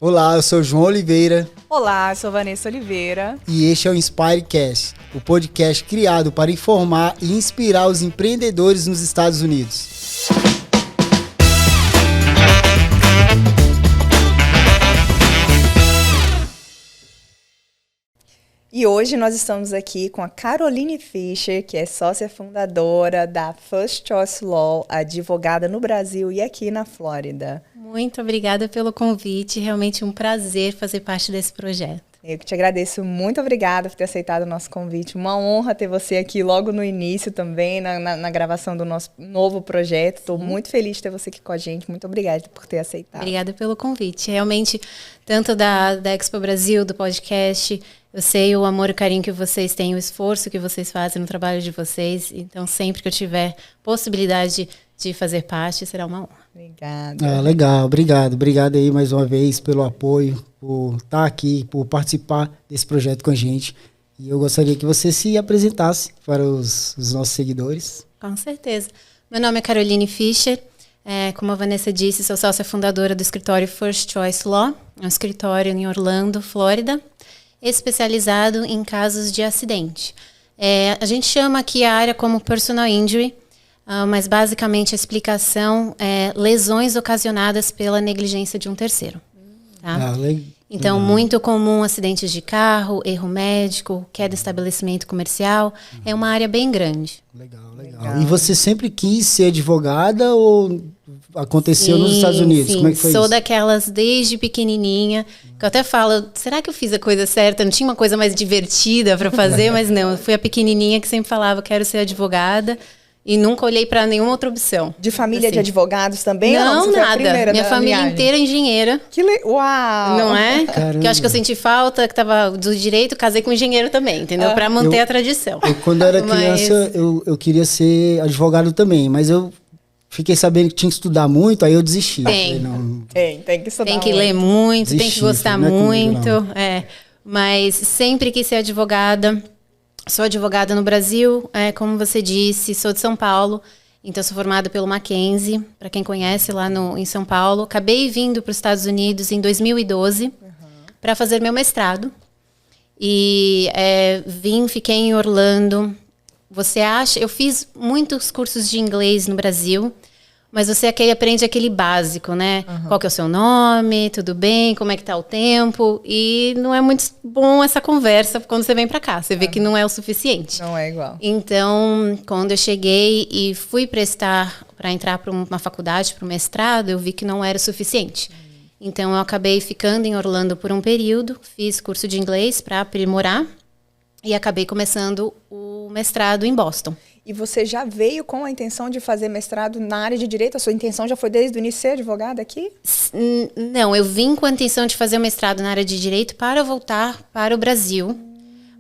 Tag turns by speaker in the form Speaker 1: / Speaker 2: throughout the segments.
Speaker 1: Olá, eu sou João Oliveira.
Speaker 2: Olá, eu sou Vanessa Oliveira.
Speaker 1: E este é o Inspirecast, o podcast criado para informar e inspirar os empreendedores nos Estados Unidos.
Speaker 2: E hoje nós estamos aqui com a Caroline Fischer, que é sócia fundadora da First Choice Law, advogada no Brasil e aqui na Flórida.
Speaker 3: Muito obrigada pelo convite, realmente um prazer fazer parte desse projeto.
Speaker 2: Eu que te agradeço, muito obrigada por ter aceitado o nosso convite. Uma honra ter você aqui logo no início também, na gravação do nosso novo projeto. Estou muito feliz de ter você aqui com a gente. Muito obrigada por ter aceitado.
Speaker 3: Obrigada pelo convite. Realmente, tanto da Expo Brasil, do podcast, eu sei o amor e o carinho que vocês têm, o esforço que vocês fazem no trabalho de vocês. Então, sempre que eu tiver possibilidade de fazer parte, será uma honra.
Speaker 2: Obrigada.
Speaker 1: Legal, obrigado. Obrigado aí mais uma vez pelo apoio, por estar aqui, por participar desse projeto com a gente. E eu gostaria que você se apresentasse para os nossos seguidores.
Speaker 3: Com certeza. Meu nome é Caroline Fischer. Como a Vanessa disse, sou sócia fundadora do escritório First Choice Law, um escritório em Orlando, Flórida, especializado em casos de acidente. A gente chama aqui a área como personal injury, mas basicamente a explicação é lesões ocasionadas pela negligência de um terceiro. Tá? Então, muito comum acidentes de carro, erro médico, queda de estabelecimento comercial. É uma área bem grande.
Speaker 1: Legal. E você sempre quis ser advogada ou aconteceu nos Estados Unidos?
Speaker 3: Sim,
Speaker 1: como é que foi
Speaker 3: sou
Speaker 1: isso?
Speaker 3: daquelas desde pequenininha, que eu até falo, será que eu fiz a coisa certa? Não tinha uma coisa mais divertida para fazer, mas não. Eu fui a pequenininha que sempre falava, quero ser advogada. E nunca olhei para nenhuma outra opção.
Speaker 2: De família de advogados também?
Speaker 3: Não,
Speaker 2: você
Speaker 3: nada.
Speaker 2: Minha
Speaker 3: família inteira é engenheira.
Speaker 2: Uau!
Speaker 3: Não é?
Speaker 1: Caramba.
Speaker 3: Que eu acho que eu senti falta, que tava do direito, casei com engenheiro também, entendeu? Para manter a tradição.
Speaker 1: Quando eu era criança, eu queria ser advogado também, mas eu fiquei sabendo que tinha que estudar muito, aí eu desisti.
Speaker 2: Tem que estudar.
Speaker 3: Tem que ler muito, tem que gostar muito.
Speaker 1: Comigo,
Speaker 3: mas sempre quis ser advogada. Sou advogada no Brasil, como você disse, sou de São Paulo, então sou formada pelo Mackenzie, para quem conhece lá em São Paulo. Acabei vindo para os Estados Unidos em 2012 para fazer meu mestrado. E fiquei em Orlando. Eu fiz muitos cursos de inglês no Brasil, mas você aqui aprende aquele básico, né? Qual que é o seu nome, tudo bem, como é que tá o tempo. E não é muito bom essa conversa quando você vem para cá. Você vê que não é o suficiente.
Speaker 2: Não é igual.
Speaker 3: Então, quando eu cheguei e fui para entrar para uma faculdade, para o mestrado, eu vi que não era o suficiente. Então, eu acabei ficando em Orlando por um período, fiz curso de inglês para aprimorar e acabei começando o mestrado em Boston.
Speaker 2: E você já veio com a intenção de fazer mestrado na área de direito? A sua intenção já foi desde o início ser advogada aqui?
Speaker 3: Não, eu vim com a intenção de fazer o mestrado na área de direito para voltar para o Brasil.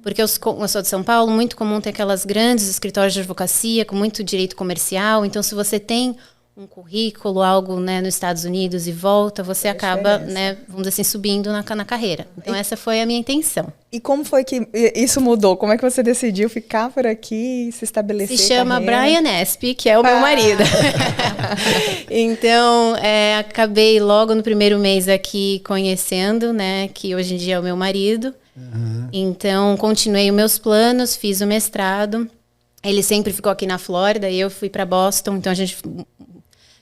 Speaker 3: Porque eu sou de São Paulo, muito comum ter aquelas grandes escritórios de advocacia com muito direito comercial. Então, se você tem um currículo, algo, né, nos Estados Unidos e volta, você acaba, né, vamos dizer assim, subindo na carreira. Então, essa foi a minha intenção.
Speaker 2: E como foi que isso mudou? Como é que você decidiu ficar por aqui, se estabelecer?
Speaker 3: Se chama Brian Espe, que é o meu marido. Então, acabei logo no primeiro mês aqui conhecendo, né, que hoje em dia é o meu marido. Então, continuei os meus planos, fiz o mestrado. Ele sempre ficou aqui na Flórida e eu fui para Boston. Então, a gente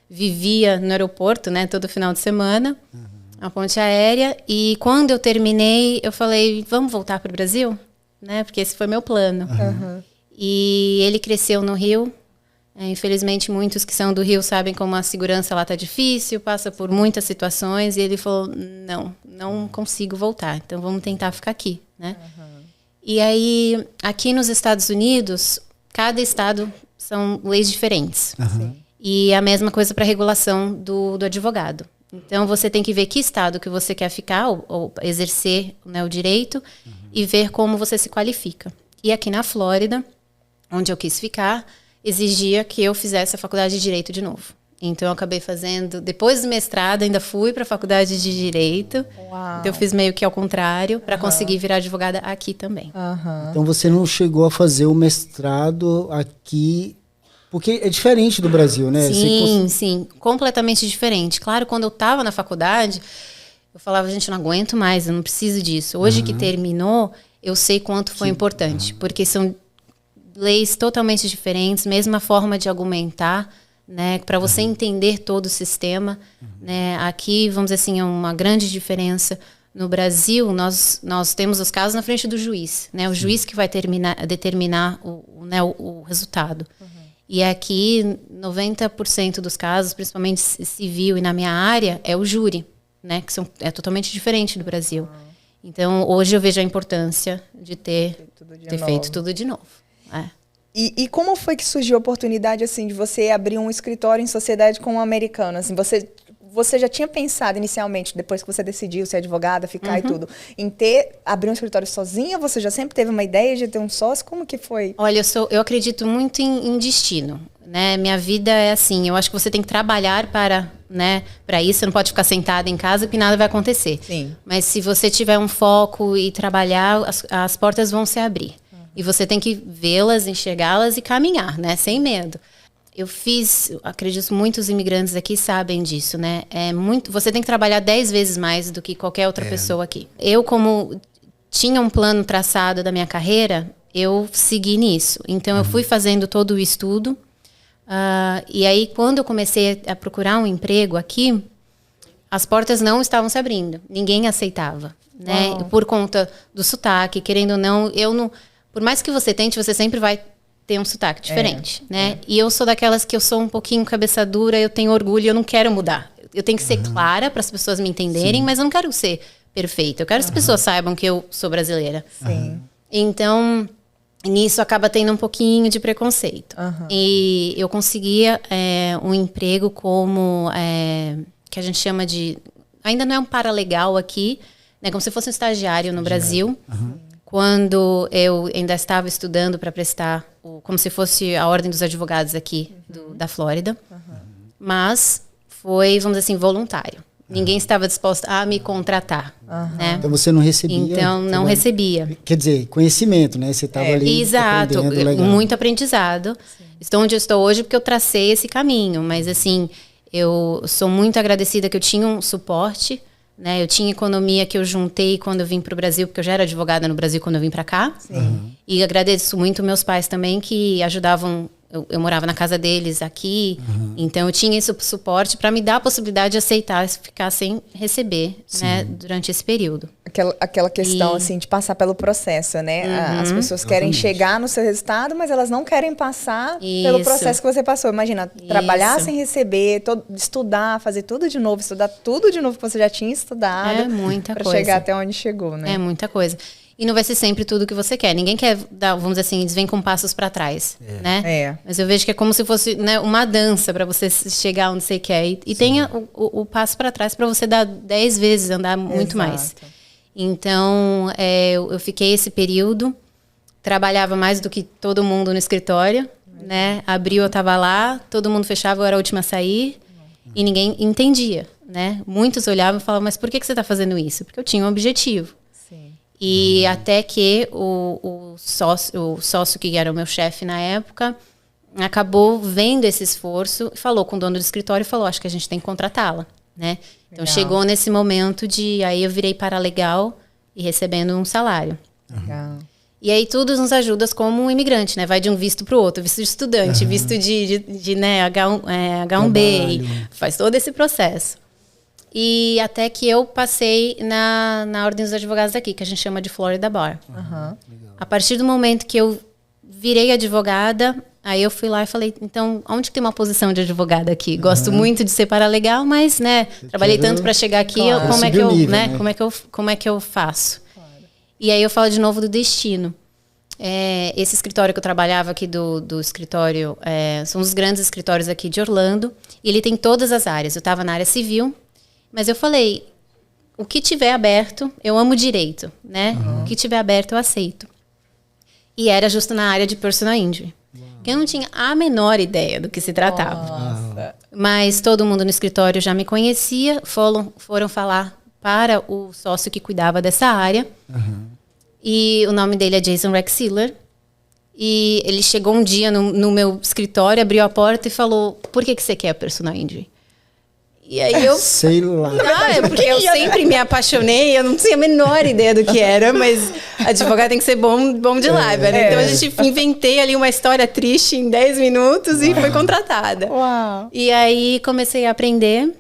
Speaker 3: vivia no aeroporto, né, todo final de semana, a ponte aérea. E quando eu terminei, eu falei, vamos voltar para o Brasil? Né, porque esse foi meu plano. E ele cresceu no Rio. Infelizmente, muitos que são do Rio sabem como a segurança lá está difícil, passa por muitas situações. E ele falou, não consigo voltar, então vamos tentar ficar aqui. Né? E aí, aqui nos Estados Unidos, cada estado são leis diferentes. E a mesma coisa para a regulação do advogado. Então, você tem que ver que estado que você quer ficar ou exercer, né, o direito e ver como você se qualifica. E aqui na Flórida, onde eu quis ficar, exigia que eu fizesse a faculdade de Direito de novo. Então, eu acabei fazendo, depois do mestrado, ainda fui para a faculdade de Direito. Uau. Então, eu fiz meio que ao contrário, para conseguir virar advogada aqui também.
Speaker 1: Então, você não chegou a fazer o mestrado aqui Porque é diferente do Brasil, né?
Speaker 3: Sim, sim, completamente diferente. Claro, quando eu estava na faculdade, eu falava, gente, não aguento mais, eu não preciso disso. Hoje que terminou, eu sei quanto foi importante, porque são leis totalmente diferentes, mesma forma de argumentar, né, para você entender todo o sistema, né? Aqui, vamos dizer assim, é uma grande diferença. No Brasil, nós temos os casos na frente do juiz, né? O juiz que vai determinar o resultado. E aqui, 90% dos casos, principalmente civil e na minha área, é o júri, né? Que é totalmente diferente do Brasil. Então, hoje eu vejo a importância de ter feito tudo de novo.
Speaker 2: E como foi que surgiu a oportunidade, assim, de você abrir um escritório em sociedade com um americano? Assim, você já tinha pensado inicialmente, depois que você decidiu ser advogada, ficar e tudo, em abrir um escritório sozinha? Você já sempre teve uma ideia de ter um sócio? Como que foi?
Speaker 3: Olha, eu acredito muito em destino, né? Minha vida é assim, eu acho que você tem que trabalhar para isso, você não pode ficar sentada em casa porque nada vai acontecer.
Speaker 2: Sim.
Speaker 3: Mas se você tiver um foco e trabalhar, as portas vão se abrir. E você tem que vê-las, enxergá-las e caminhar, né? Sem medo. Acredito muitos imigrantes aqui sabem disso, né? Você tem que trabalhar 10 vezes mais do que qualquer outra pessoa aqui. Eu, como tinha um plano traçado da minha carreira, eu segui nisso. Então, eu fui fazendo todo o estudo. E aí, quando eu comecei a procurar um emprego aqui, as portas não estavam se abrindo. Ninguém aceitava, né? Por conta do sotaque, querendo ou não, por mais que você tente, você sempre vai ter um sotaque diferente, né? E eu sou daquelas que eu sou um pouquinho cabeça dura, eu tenho orgulho, eu não quero mudar. Eu tenho que ser clara para as pessoas me entenderem, mas eu não quero ser perfeita. Eu quero que as pessoas saibam que eu sou brasileira.
Speaker 2: Sim.
Speaker 3: Então, nisso acaba tendo um pouquinho de preconceito. E eu conseguia um emprego como, que a gente chama de... Ainda não é um paralegal aqui, né? Como se fosse um estagiário no Brasil. Quando eu ainda estava estudando para prestar, como se fosse a ordem dos advogados aqui da Flórida. Mas foi, vamos dizer assim, voluntário. Ninguém estava disposto a me contratar. Né?
Speaker 1: Então você não recebia?
Speaker 3: Então não recebia.
Speaker 1: Quer dizer, conhecimento, né? Você estava ali.
Speaker 3: Exato, muito aprendizado. Estou onde eu estou hoje porque eu tracei esse caminho. Mas assim, eu sou muito agradecida que eu tinha um suporte. Né, eu tinha economia que eu juntei quando eu vim para o Brasil, porque eu já era advogada no Brasil quando eu vim para cá. E agradeço muito meus pais também que ajudavam. Eu morava na casa deles aqui, então eu tinha esse suporte para me dar a possibilidade de aceitar ficar sem receber, né, durante esse período.
Speaker 2: Aquela questão assim de passar pelo processo, né? As pessoas querem chegar no seu resultado, mas elas não querem passar pelo processo que você passou. Imagina, trabalhar sem receber, estudar, fazer tudo de novo, estudar tudo de novo que você já tinha estudado.
Speaker 3: É muita coisa.
Speaker 2: Para chegar até onde chegou, né?
Speaker 3: É muita coisa. E não vai ser sempre tudo que você quer. Ninguém quer dar, vamos dizer assim, vem com passos para trás, né? Mas eu vejo que é como se fosse, né, uma dança para você chegar onde você quer. E tenha o passo para trás para você dar 10 vezes, andar muito mais. Então, eu fiquei esse período, trabalhava mais do que todo mundo no escritório, né? Abril eu estava lá, todo mundo fechava, eu era a última a sair e ninguém entendia, né? Muitos olhavam e falavam, mas por que você está fazendo isso? Porque eu tinha um objetivo. E até que o sócio que era o meu chefe na época acabou vendo esse esforço e falou com o dono do escritório e falou, acho que a gente tem que contratá-la, né? Então chegou nesse momento aí eu virei paralegal e recebendo um salário. E aí tudo nos ajuda como um imigrante, né? Vai de um visto para o outro, visto de estudante, visto de né, H1B, faz todo esse processo. E até que eu passei na Ordem dos Advogados aqui, que a gente chama de Florida Bar. A partir do momento que eu virei advogada, aí eu fui lá e falei, então, onde que tem uma posição de advogada aqui? Gosto muito de ser paralegal, mas, né, trabalhei tanto para chegar aqui, como é que eu, nível, né? Como é que eu faço? E aí eu falo de novo do destino. Esse escritório que eu trabalhava aqui do escritório, são os grandes escritórios aqui de Orlando, e ele tem todas as áreas. Eu estava na área civil, mas eu falei, o que tiver aberto, eu amo direito, né? O que tiver aberto, eu aceito. E era justo na área de personal injury. Que eu não tinha a menor ideia do que se tratava. Mas todo mundo no escritório já me conhecia, foram falar para o sócio que cuidava dessa área. E o nome dele é Jason Rexiller. E ele chegou um dia no meu escritório, abriu a porta e falou, por que você quer personal injury? E aí eu...
Speaker 1: Sei lá.
Speaker 3: É porque eu sempre me apaixonei, eu não tinha a menor ideia do que era, mas advogado tem que ser bom de lábia, né? Então a gente inventei ali uma história triste em 10 minutos e foi contratada.
Speaker 2: Uau.
Speaker 3: E aí comecei a aprender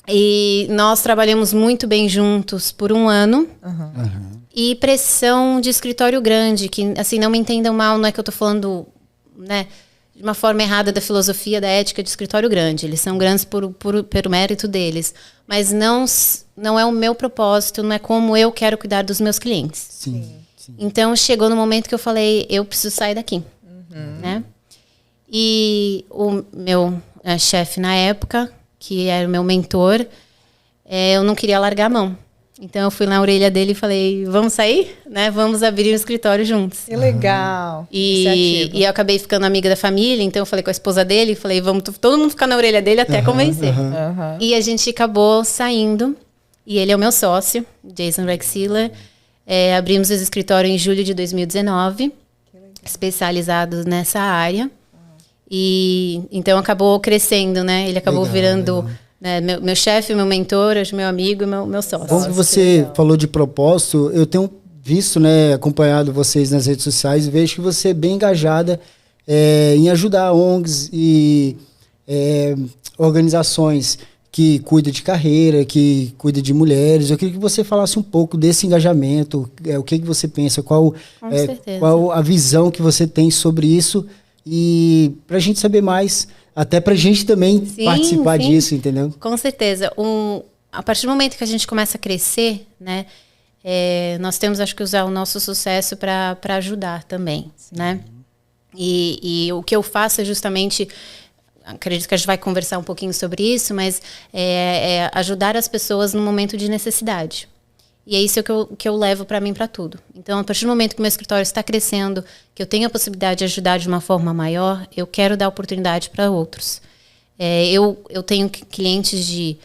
Speaker 3: e nós trabalhamos muito bem juntos por 1 ano. E pressão de escritório grande, que assim, não me entendam mal, não é que eu tô falando, né, de uma forma errada da filosofia, da ética de escritório grande. Eles são grandes pelo mérito deles. Mas não é o meu propósito, não é como eu quero cuidar dos meus clientes.
Speaker 1: Sim.
Speaker 3: Então, chegou no momento que eu falei, eu preciso sair daqui. Né? E o meu chefe na época, que era o meu mentor, eu não queria largar a mão. Então eu fui na orelha dele e falei, vamos sair? Né? Vamos abrir um escritório juntos.
Speaker 2: Que legal.
Speaker 3: E eu acabei ficando amiga da família, então eu falei com a esposa dele, falei, vamos todo mundo ficar na orelha dele até convencer. E a gente acabou saindo, e ele é o meu sócio, Jason Rexiller. Abrimos esse escritório em julho de 2019, especializados nessa área. E então acabou crescendo, né? Ele acabou virando... Né, meu chefe, meu mentor, hoje meu amigo e meu sócio.
Speaker 1: Bom que você falou de propósito, eu tenho visto, né, acompanhado vocês nas redes sociais e vejo que você é bem engajada em ajudar ONGs e organizações que cuidam de carreira, que cuidam de mulheres. Eu queria que você falasse um pouco desse engajamento, o que você pensa, qual a visão que você tem sobre isso, e para a gente saber mais, até para a gente também participar disso, entendeu?
Speaker 3: Com certeza. A partir do momento que a gente começa a crescer, né, nós temos, acho que, usar o nosso sucesso para ajudar também, né? E o que eu faço é justamente, acredito que a gente vai conversar um pouquinho sobre isso, mas ajudar as pessoas no momento de necessidade. E é isso que eu levo para mim, para tudo. Então, a partir do momento que o meu escritório está crescendo, que eu tenho a possibilidade de ajudar de uma forma maior, eu quero dar oportunidade para outros. Eu tenho clientes de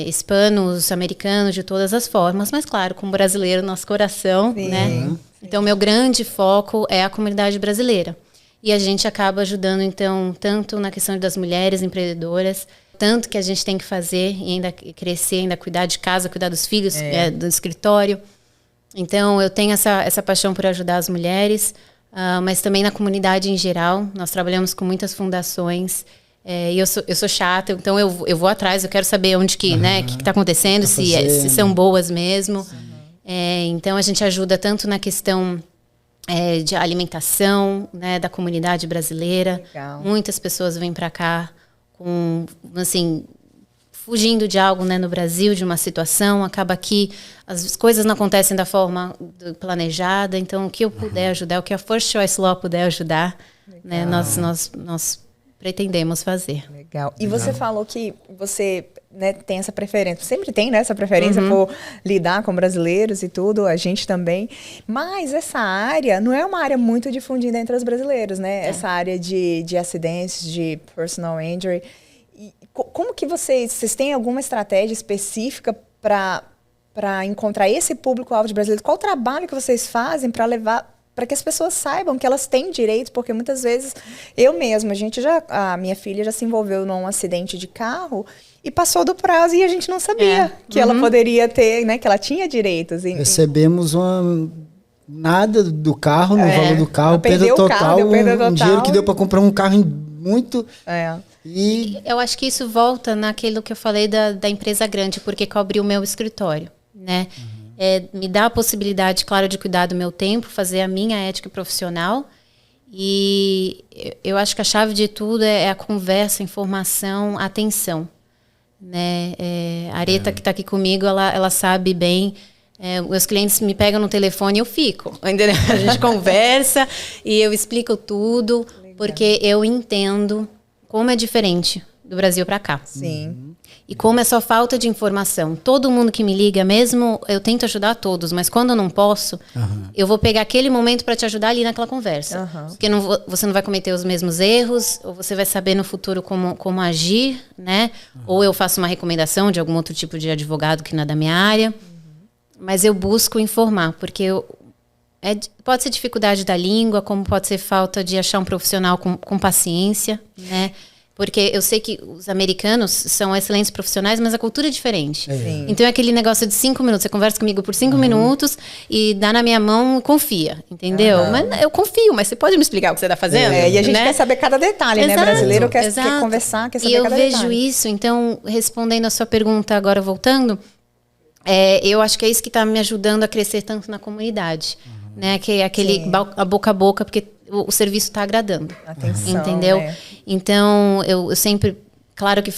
Speaker 3: hispanos, americanos, de todas as formas, mas, claro, como brasileiro, nosso coração, né? Então, meu grande foco é a comunidade brasileira. E a gente acaba ajudando, então, tanto na questão das mulheres empreendedoras, tanto que a gente tem que fazer e ainda crescer, ainda cuidar de casa, cuidar dos filhos, do escritório. Então, eu tenho essa paixão por ajudar as mulheres, mas também na comunidade em geral. Nós trabalhamos com muitas fundações. E eu sou chata, então eu vou atrás, eu quero saber onde que, né, que está acontecendo, se são boas mesmo. Então, a gente ajuda tanto na questão de alimentação, né, da comunidade brasileira.
Speaker 2: Legal.
Speaker 3: Muitas pessoas vêm para cá assim, fugindo de algo, né, no Brasil, de uma situação, acaba que as coisas não acontecem da forma planejada, então o que eu puder ajudar, o que a First Choice Law puder ajudar, né, nós pretendemos fazer.
Speaker 2: Legal. E você falou que você, né, tem essa preferência, sempre tem, né, essa preferência por lidar com brasileiros e tudo, a gente também, mas essa área não é uma área muito difundida entre os brasileiros, né, essa área de acidentes, de personal injury. E como que vocês têm alguma estratégia específica para encontrar esse público-alvo de brasileiros? Qual o trabalho que vocês fazem para levar, para que as pessoas saibam que elas têm direitos? Porque muitas vezes, eu mesma, a minha filha já se envolveu num acidente de carro e passou do prazo e a gente não sabia que ela poderia ter, né, que ela tinha direitos.
Speaker 1: Recebemos nada do carro, no valor do carro, perda total, um dinheiro que deu para comprar um carro muito...
Speaker 3: E eu acho que isso volta naquilo que eu falei da empresa grande, porque cobre o meu escritório, né? Me dá a possibilidade, claro, de cuidar do meu tempo, fazer a minha ética profissional. E eu acho que a chave de tudo é a conversa, a informação, a atenção, né? A Areta, que está aqui comigo, ela sabe bem. Meus clientes me pegam no telefone e eu fico, entendeu? A gente conversa e eu explico tudo. Legal. Porque eu entendo como é diferente do Brasil para cá.
Speaker 2: Sim.
Speaker 3: E como é só falta de informação. Todo mundo que me liga, mesmo eu tento ajudar todos, mas quando eu não posso, eu vou pegar aquele momento para te ajudar ali naquela conversa. Porque você não vai cometer os mesmos erros, ou você vai saber no futuro como agir, né? Ou eu faço uma recomendação de algum outro tipo de advogado que não é da minha área. Mas eu busco informar, porque pode ser dificuldade da língua, como pode ser falta de achar um profissional com paciência, né? Porque eu sei que os americanos são excelentes profissionais, mas a cultura é diferente. Então é aquele negócio de 5 minutos. Você conversa comigo por 5 minutos e dá na minha mão, confia, entendeu? Mas eu confio, mas você pode me explicar o que você está fazendo?
Speaker 2: E a gente quer saber cada detalhe, né? Brasileiro quer conversar, quer saber cada detalhe.
Speaker 3: E eu vejo isso, então, respondendo a sua pergunta agora, voltando, eu acho que é isso que está me ajudando a crescer tanto na comunidade. Né? Que é aquele a boca a boca, porque o serviço está agradando.
Speaker 2: Atenção,
Speaker 3: entendeu?
Speaker 2: Né?
Speaker 3: Então, eu sempre... Claro que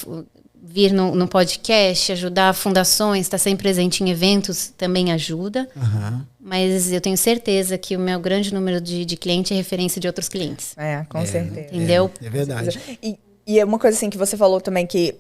Speaker 3: vir no podcast, ajudar fundações, estar sempre presente em eventos também ajuda. Mas eu tenho certeza que o meu grande número de cliente é referência de outros clientes.
Speaker 2: Com certeza.
Speaker 3: Entendeu?
Speaker 1: É verdade.
Speaker 2: E é uma coisa assim que você falou também que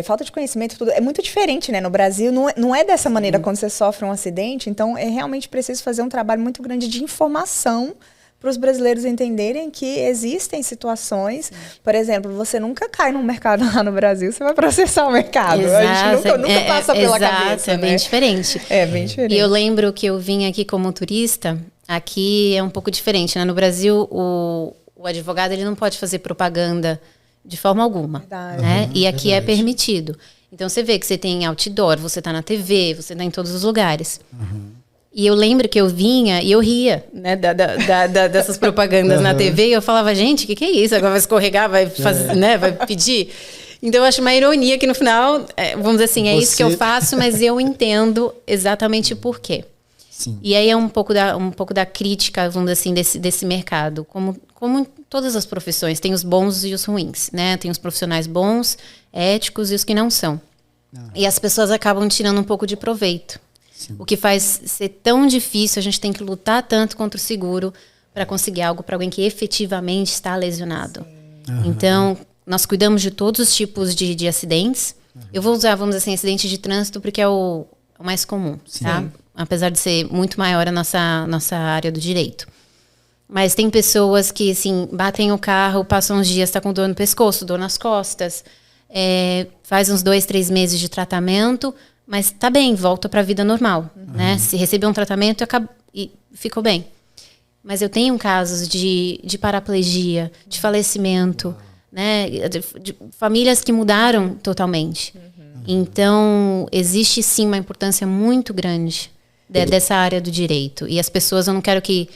Speaker 2: falta de conhecimento, tudo é muito diferente, né? No Brasil não é dessa maneira quando você sofre um acidente. Então, é realmente preciso fazer um trabalho muito grande de informação para os brasileiros entenderem que existem situações, por exemplo, você nunca cai num mercado lá no Brasil, você vai processar o mercado.
Speaker 3: Exato,
Speaker 2: a gente nunca passa pela cabeça.
Speaker 3: É bem diferente.
Speaker 2: É bem diferente.
Speaker 3: E eu lembro que eu vim aqui como turista, aqui é um pouco diferente, né? No Brasil, o advogado ele não pode fazer propaganda de forma alguma. Né? E aqui é permitido. Então você vê que você tem outdoor, você está na TV, você está em todos os lugares. E eu lembro que eu vinha e eu ria, né, dessas propagandas na TV. E eu falava, gente, o que é isso? Agora vai escorregar, vai fazer, né, vai pedir. Então eu acho uma ironia que no final, vamos dizer assim, isso que eu faço, mas eu entendo exatamente por quê.
Speaker 1: Sim.
Speaker 3: E aí é um pouco da crítica, vamos dizer assim, desse mercado. Como em todas as profissões, tem os bons e os ruins, né? Tem os profissionais bons, éticos e os que não são. E as pessoas acabam tirando um pouco de proveito. Sim. O que faz ser tão difícil, a gente tem que lutar tanto contra o seguro para conseguir algo para alguém que efetivamente está lesionado. Então, nós cuidamos de todos os tipos de acidentes. Eu vou usar, vamos dizer assim, acidente de trânsito porque é o mais comum, tá? Apesar de ser muito maior a nossa área do direito. Mas tem pessoas que, assim, batem o carro, passam uns dias, está com dor no pescoço, dor nas costas, faz uns 2, 3 meses de tratamento, mas tá bem, volta para a vida normal, né? Se recebeu um tratamento e ficou bem. Mas eu tenho casos de paraplegia, de falecimento, né? De famílias que mudaram totalmente. Então, existe sim uma importância muito grande dessa área do direito. E as pessoas, eu não quero que,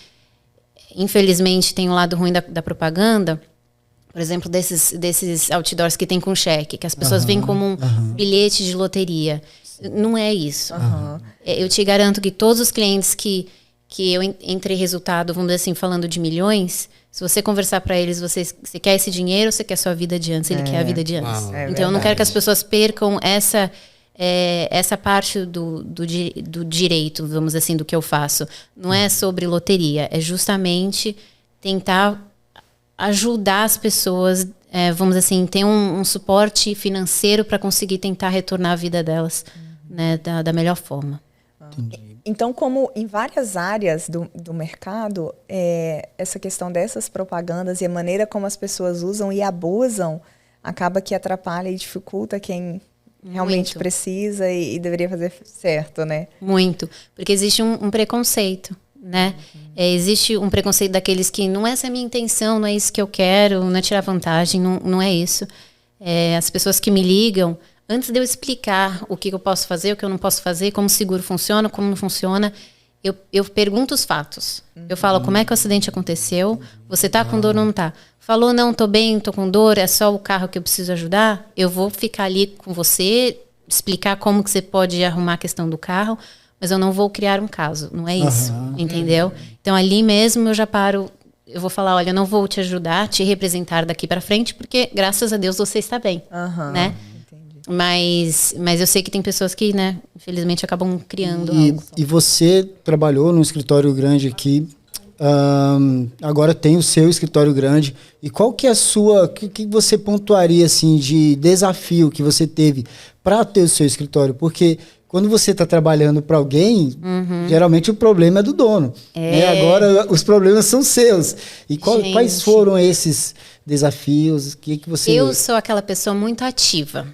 Speaker 3: infelizmente, tem um lado ruim da propaganda, por exemplo, desses outdoors que tem com cheque, que as pessoas veem como um bilhete de loteria. Não é isso. Eu te garanto que todos os clientes que eu entrei resultado, vamos dizer assim, falando de milhões, se você conversar para eles, você quer esse dinheiro ou você quer sua vida de antes? Ele quer a vida de antes. Então, eu não quero que as pessoas percam essa parte do direito, vamos dizer assim, do que eu faço. Não é sobre loteria, é justamente tentar ajudar as pessoas, vamos dizer assim, ter um suporte financeiro para conseguir tentar retornar a vida delas, né, da melhor forma.
Speaker 1: Entendi.
Speaker 2: Então, como em várias áreas do mercado, essa questão dessas propagandas e a maneira como as pessoas usam e abusam acaba que atrapalha e dificulta quem realmente precisa e deveria fazer certo, né?
Speaker 3: Muito, porque existe um preconceito, né? Existe um preconceito daqueles que não é essa a minha intenção, não é isso que eu quero, não é tirar vantagem, não é isso. As pessoas que me ligam, antes de eu explicar o que eu posso fazer, o que eu não posso fazer, como o seguro funciona, como não funciona, eu pergunto os fatos. Eu falo como é que o acidente aconteceu, você tá com dor ou não tá? Falou, não, tô bem, tô com dor, é só o carro que eu preciso ajudar, eu vou ficar ali com você, explicar como que você pode arrumar a questão do carro, mas eu não vou criar um caso, não é isso, entendeu? Então ali mesmo eu já paro, eu vou falar, olha, eu não vou te ajudar, te representar daqui para frente, porque graças a Deus você está bem, né? Mas eu sei que tem pessoas que, né, infelizmente acabam criando algo.
Speaker 1: E você trabalhou num escritório grande aqui, agora tem o seu escritório grande. E qual que é a sua, o que você pontuaria assim de desafio que você teve para ter o seu escritório? Porque quando você está trabalhando para alguém, geralmente o problema é do dono. Né? Agora os problemas são seus. E quais foram esses desafios? Que você...
Speaker 3: Eu sou aquela pessoa muito ativa.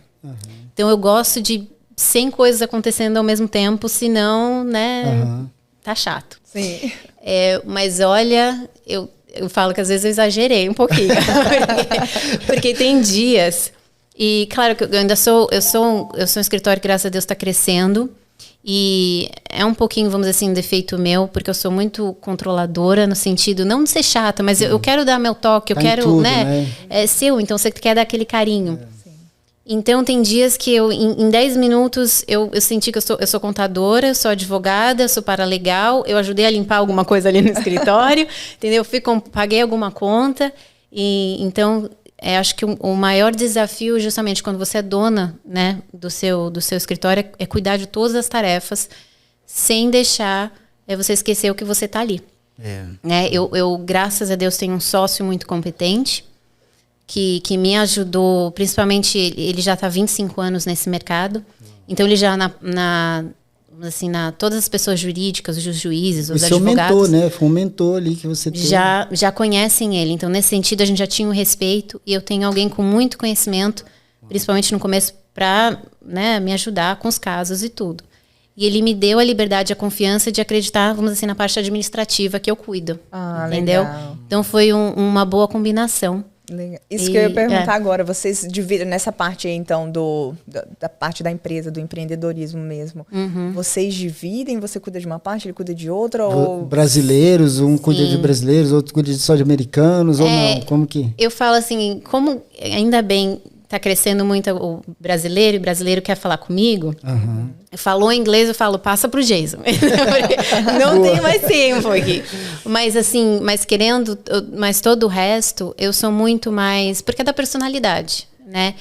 Speaker 3: Então eu gosto de 100 coisas acontecendo ao mesmo tempo, senão, né, tá chato.
Speaker 2: Sim.
Speaker 3: Mas olha, eu eu falo que às vezes eu exagerei um pouquinho. porque tem dias... E claro que eu ainda sou um escritório que, graças a Deus, está crescendo. E é um pouquinho, vamos dizer assim, um defeito meu, porque eu sou muito controladora no sentido, não de ser chata, mas eu quero dar meu toque, eu quero,
Speaker 1: tudo,
Speaker 3: né? É seu, então você quer dar aquele carinho. Então tem dias que eu, em 10 minutos, eu senti que eu sou contadora, eu sou advogada, eu sou paralegal, eu ajudei a limpar alguma coisa ali no escritório, entendeu? Paguei alguma conta, e então... acho que o maior desafio, justamente quando você é dona, né, do seu escritório, é cuidar de todas as tarefas, sem deixar você esquecer o que você está ali. Né? Eu, graças a Deus, tenho um sócio muito competente, que me ajudou, principalmente, ele já está há 25 anos nesse mercado, então ele já todas as pessoas jurídicas, os juízes, os advogados...
Speaker 1: mentor, né? Foi um mentor ali que você teve.
Speaker 3: Já conhecem ele. Então, nesse sentido, a gente já tinha um respeito. E eu tenho alguém com muito conhecimento, principalmente no começo, para, né, me ajudar com os casos e tudo. E ele me deu a liberdade e a confiança de acreditar, vamos dizer assim, na parte administrativa que eu cuido. Entendeu? Legal. Então, foi uma boa combinação.
Speaker 2: Legal. Isso que eu ia perguntar agora, vocês dividem nessa parte aí, então, da parte da empresa, do empreendedorismo mesmo. Vocês dividem, você cuida de uma parte, ele cuida de outra? Ou...
Speaker 1: Brasileiros, um cuida de brasileiros, outro cuida só de americanos, ou não? Como que?
Speaker 3: Eu falo assim, como ainda bem está crescendo muito o brasileiro, e o brasileiro quer falar comigo, falou inglês, eu falo, passa pro Jason. Não tem mais tempo aqui. Mas assim, mas todo o resto, eu sou muito mais, porque é da personalidade, né?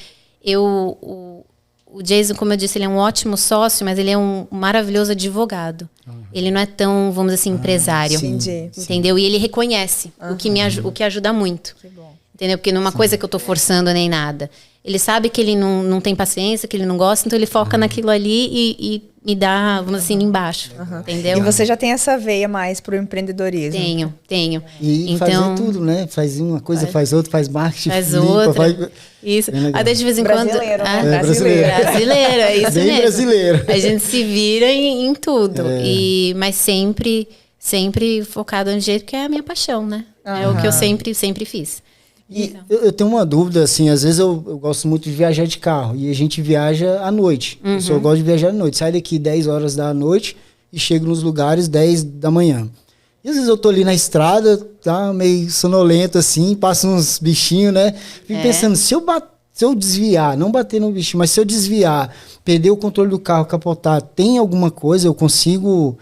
Speaker 3: O Jason, como eu disse, ele é um ótimo sócio, mas ele é um maravilhoso advogado. Ele não é tão, vamos dizer assim, empresário. Entendeu? E ele reconhece, o que ajuda muito. Que bom. Entendeu? Porque não é uma coisa que eu tô forçando nem nada. Ele sabe que ele não tem paciência, que ele não gosta, então ele foca naquilo ali e me dá, vamos dizer assim, embaixo. Entendeu?
Speaker 2: E você já tem essa veia mais pro empreendedorismo?
Speaker 3: Tenho.
Speaker 1: E então, fazer tudo, né? Faz uma coisa, faz outra, faz marketing,
Speaker 3: faz outra. Isso. Até de vez em quando...
Speaker 2: Brasileiro,
Speaker 3: Brasileiro, é isso
Speaker 1: bem
Speaker 3: mesmo.
Speaker 1: Brasileiro.
Speaker 3: A gente se vira em tudo. Mas sempre focado no jeito que é a minha paixão, né? É o que eu sempre fiz.
Speaker 1: E eu tenho uma dúvida, assim, às vezes eu gosto muito de viajar de carro, e a gente viaja à noite. Eu só gosto de viajar à noite. Sai daqui 10 horas da noite e chego nos lugares 10 da manhã. E às vezes eu tô ali na estrada, tá meio sonolento assim, passa uns bichinhos, né? Fico pensando, se eu desviar, não bater no bichinho, mas se eu desviar, perder o controle do carro, capotar, tem alguma coisa, eu consigo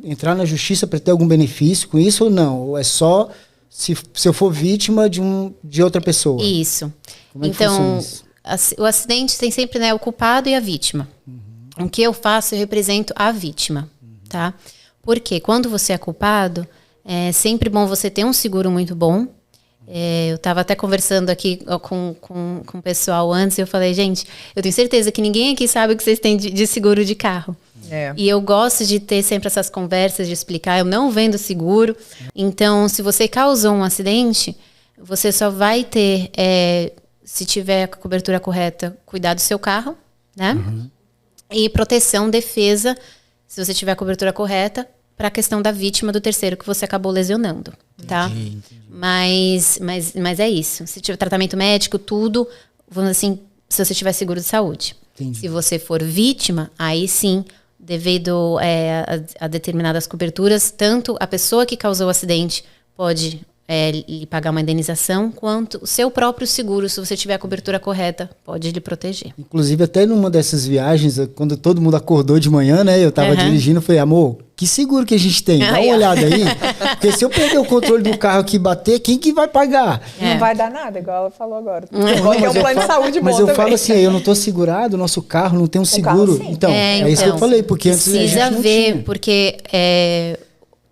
Speaker 1: entrar na justiça para ter algum benefício com isso ou não? Ou é só... Se eu for vítima de outra pessoa.
Speaker 3: Isso.
Speaker 1: Como é que funciona isso?
Speaker 3: O acidente tem sempre, né, o culpado e a vítima. O que eu faço, eu represento a vítima, tá? Porque quando você é culpado, é sempre bom você ter um seguro muito bom. Eu estava até conversando aqui com o pessoal antes, e eu falei, gente, eu tenho certeza que ninguém aqui sabe o que vocês têm de seguro de carro. E eu gosto de ter sempre essas conversas, de explicar, eu não vendo seguro. Então, se você causou um acidente, você só vai ter, se tiver a cobertura correta, cuidar do seu carro, né? E proteção, defesa, se você tiver a cobertura correta, para a questão da vítima do terceiro que você acabou lesionando, tá? Entendi. Mas é isso. Se tiver tratamento médico, tudo, vamos assim, se você tiver seguro de saúde. Entendi. Se você for vítima, aí sim, devido a determinadas coberturas, tanto a pessoa que causou o acidente pode lhe pagar uma indenização, quanto o seu próprio seguro, se você tiver a cobertura correta, pode lhe proteger.
Speaker 1: Inclusive, até numa dessas viagens, quando todo mundo acordou de manhã, né? Eu tava dirigindo, falei, amor, que seguro que a gente tem? Dá uma olhada aí. Porque se eu perder o controle do carro aqui e bater, quem que vai pagar?
Speaker 2: Não vai dar nada, igual ela falou agora. Porque é um plano de saúde bom
Speaker 1: Mas eu falo assim, eu não tô segurado, o nosso carro não tem um seguro.
Speaker 2: Carro,
Speaker 1: então, isso que eu falei, porque antes a gente não tinha.
Speaker 3: Porque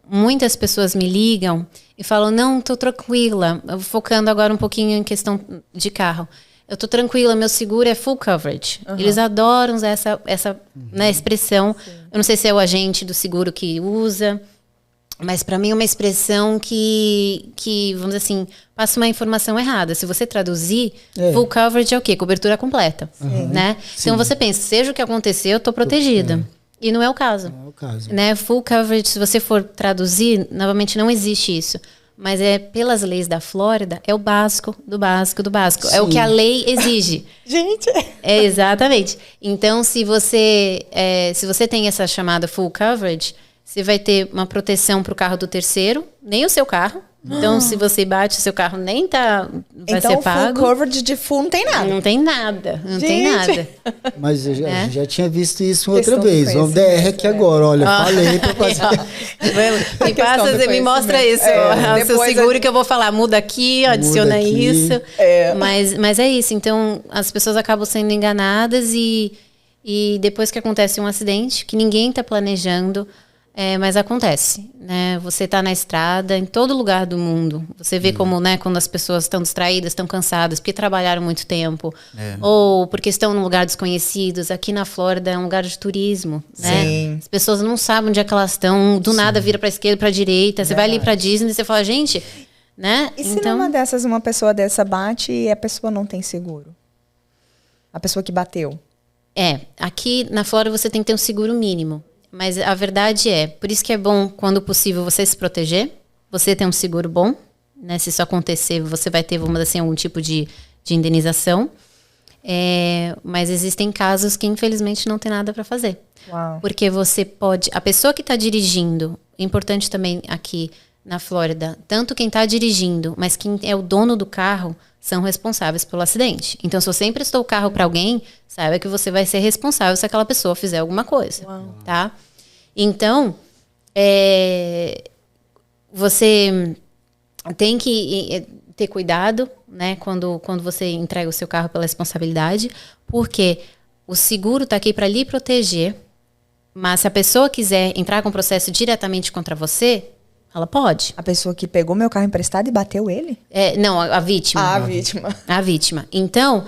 Speaker 3: muitas pessoas me ligam e falam, não, tô tranquila, focando agora um pouquinho em questão de carro. Eu tô tranquila, meu seguro é full coverage. Eles adoram usar essa né, expressão. Sim. Eu não sei se é o agente do seguro que usa, mas para mim é uma expressão que, vamos dizer assim, passa uma informação errada. Se você traduzir, full coverage é o quê? Cobertura completa. Né? Então você pensa, seja o que acontecer, eu tô protegida. E não é o caso.
Speaker 1: Não é o caso.
Speaker 3: Né? Full coverage, se você for traduzir, novamente não existe isso. Mas pelas leis da Flórida, é o básico do básico do básico. Sim. É o que a lei exige.
Speaker 2: Gente!
Speaker 3: Exatamente. Então, se você tem essa chamada full coverage, você vai ter uma proteção para o carro do terceiro, nem o seu carro. Então, se você bate, o seu carro nem vai ser pago.
Speaker 2: Então, full coverage de full não tem nada.
Speaker 3: Não tem nada, não tem nada.
Speaker 1: Mas eu já tinha visto isso outra vez. Vamos DR aqui agora, olha, falei pra fazer.
Speaker 3: Me passa, você me mostra isso. O seu seguro que eu vou falar, muda aqui, adiciona isso. Mas é isso, então as pessoas acabam sendo enganadas e depois que acontece um acidente, que ninguém está planejando, mas acontece, né? Você está na estrada, em todo lugar do mundo. Você vê como, né, quando as pessoas estão distraídas, estão cansadas, porque trabalharam muito tempo. Ou porque estão num lugar desconhecido. Aqui na Flórida é um lugar de turismo, né?
Speaker 2: Sim.
Speaker 3: As pessoas não sabem onde é que elas estão. Do nada vira para a esquerda, para a direita. Você vai ali para Disney e você fala, gente, né?
Speaker 2: E se numa dessas, uma pessoa dessa bate e a pessoa não tem seguro? A pessoa que bateu?
Speaker 3: Aqui na Flórida você tem que ter um seguro mínimo. Mas a verdade por isso que é bom, quando possível, você se proteger. Você ter um seguro bom, né? Se isso acontecer, você vai ter, vamos dizer assim, algum tipo de indenização. Mas existem casos que, infelizmente, não tem nada para fazer.
Speaker 2: Uau.
Speaker 3: Porque você pode... A pessoa que está dirigindo, importante também aqui na Flórida, tanto quem está dirigindo, mas quem é o dono do carro, são responsáveis pelo acidente. Então, se você emprestou o carro para alguém, saiba que você vai ser responsável se aquela pessoa fizer alguma coisa.
Speaker 2: Uau.
Speaker 3: Tá? Então, você tem que ter cuidado, né, quando você entrega o seu carro pela responsabilidade, porque o seguro está aqui para lhe proteger, mas se a pessoa quiser entrar com um processo diretamente contra você, ela pode.
Speaker 2: A pessoa que pegou meu carro emprestado e bateu ele?
Speaker 3: Não, a vítima.
Speaker 2: A vítima.
Speaker 3: A vítima. Então,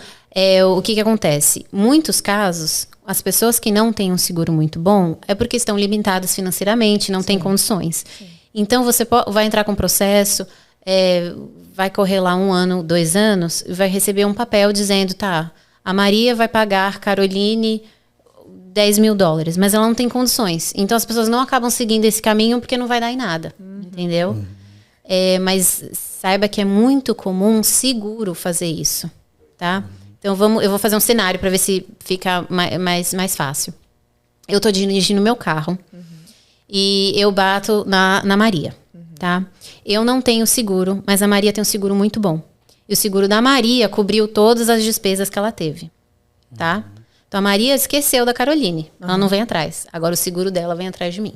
Speaker 3: o que acontece? Muitos casos, as pessoas que não têm um seguro muito bom é porque estão limitadas financeiramente, não têm condições. Sim. Então, você vai entrar com processo, vai correr lá 1 ano, 2 anos, e vai receber um papel dizendo, tá, a Maria vai pagar Caroline $10 mil, mas ela não tem condições. Então, as pessoas não acabam seguindo esse caminho porque não vai dar em nada, entendeu? Mas saiba que é muito comum seguro fazer isso, tá? Então, eu vou fazer um cenário para ver se fica mais fácil. Eu tô dirigindo meu carro e eu bato na Maria, tá? Eu não tenho seguro, mas a Maria tem um seguro muito bom. E o seguro da Maria cobriu todas as despesas que ela teve, tá? Então, a Maria esqueceu da Caroline. Ela não vem atrás. Agora, o seguro dela vem atrás de mim.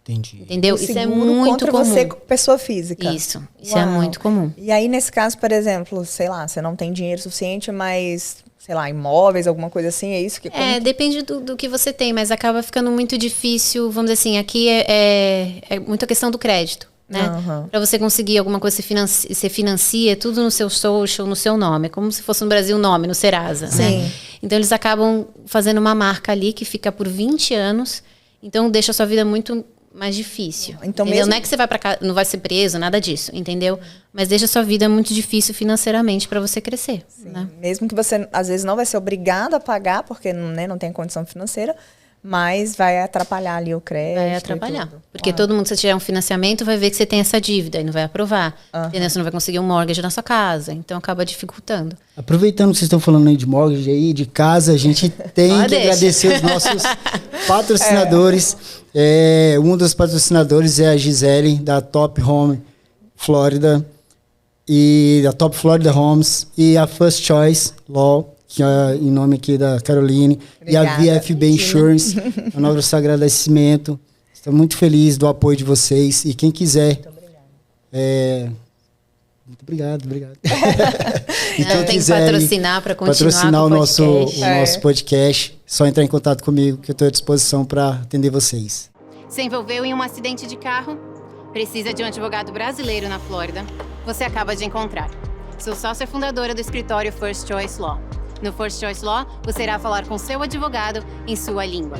Speaker 1: Entendi.
Speaker 3: Entendeu? Isso é muito comum.
Speaker 2: Você, pessoa física.
Speaker 3: Isso é muito comum.
Speaker 2: E aí, nesse caso, por exemplo, sei lá, você não tem dinheiro suficiente, mas, sei lá, imóveis, alguma coisa assim, é isso que conta?
Speaker 3: Depende do que você tem, mas acaba ficando muito difícil, vamos dizer assim, aqui é muito a questão do crédito, né? Para você conseguir alguma coisa, você financia tudo no seu social, no seu nome. É como se fosse no Brasil o nome, no Serasa, né? Então, eles acabam fazendo uma marca ali que fica por 20 anos, então deixa a sua vida muito mais difícil. Então, mesmo... Não é que você vai para cá, não vai ser preso, nada disso, entendeu? Mas deixa a sua vida muito difícil financeiramente para você crescer. Né?
Speaker 2: Mesmo que você, às vezes, não vai ser obrigado a pagar, porque não tem condição financeira, mas vai atrapalhar ali o crédito.
Speaker 3: Vai atrapalhar. Porque todo mundo, se tiver um financiamento, vai ver que você tem essa dívida e não vai aprovar. Entendeu? Você não vai conseguir um mortgage na sua casa. Então, acaba dificultando.
Speaker 1: Aproveitando que vocês estão falando aí de mortgage aí, de casa, a gente tem que agradecer os nossos patrocinadores. Um dos patrocinadores é a Gisele, da Top Home Florida, e da Top Florida Homes, e a First Choice Law, que é em nome aqui da Caroline. Obrigada. E a VFB Insurance, o nosso agradecimento. Estou muito feliz do apoio de vocês. E quem quiser... Muito obrigado.
Speaker 3: E quem tem que patrocinar para continuar
Speaker 1: patrocinar o nosso podcast, só entrar em contato comigo, que eu estou à disposição para atender vocês.
Speaker 3: Se envolveu em um acidente de carro? Precisa de um advogado brasileiro na Flórida? Você acaba de encontrar. Sou sócia fundadora do escritório First Choice Law. No First Choice Law, você irá falar com seu advogado em sua língua.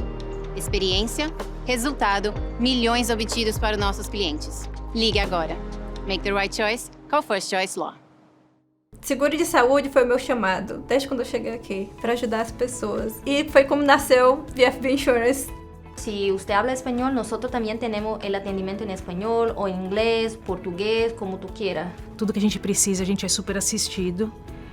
Speaker 3: Experiência, resultado, milhões obtidos para nossos clientes. Ligue agora. Make the right choice. Call First Choice Law.
Speaker 4: Seguro de saúde foi o meu chamado, desde quando eu cheguei aqui, para ajudar as pessoas. E foi como nasceu VFB Insurance.
Speaker 5: Si usted habla español, nosotros también tenemos el atendimiento en español o en inglés, portugués, como tú quieras.
Speaker 6: Tudo que a gente precisa, a gente é super assistido.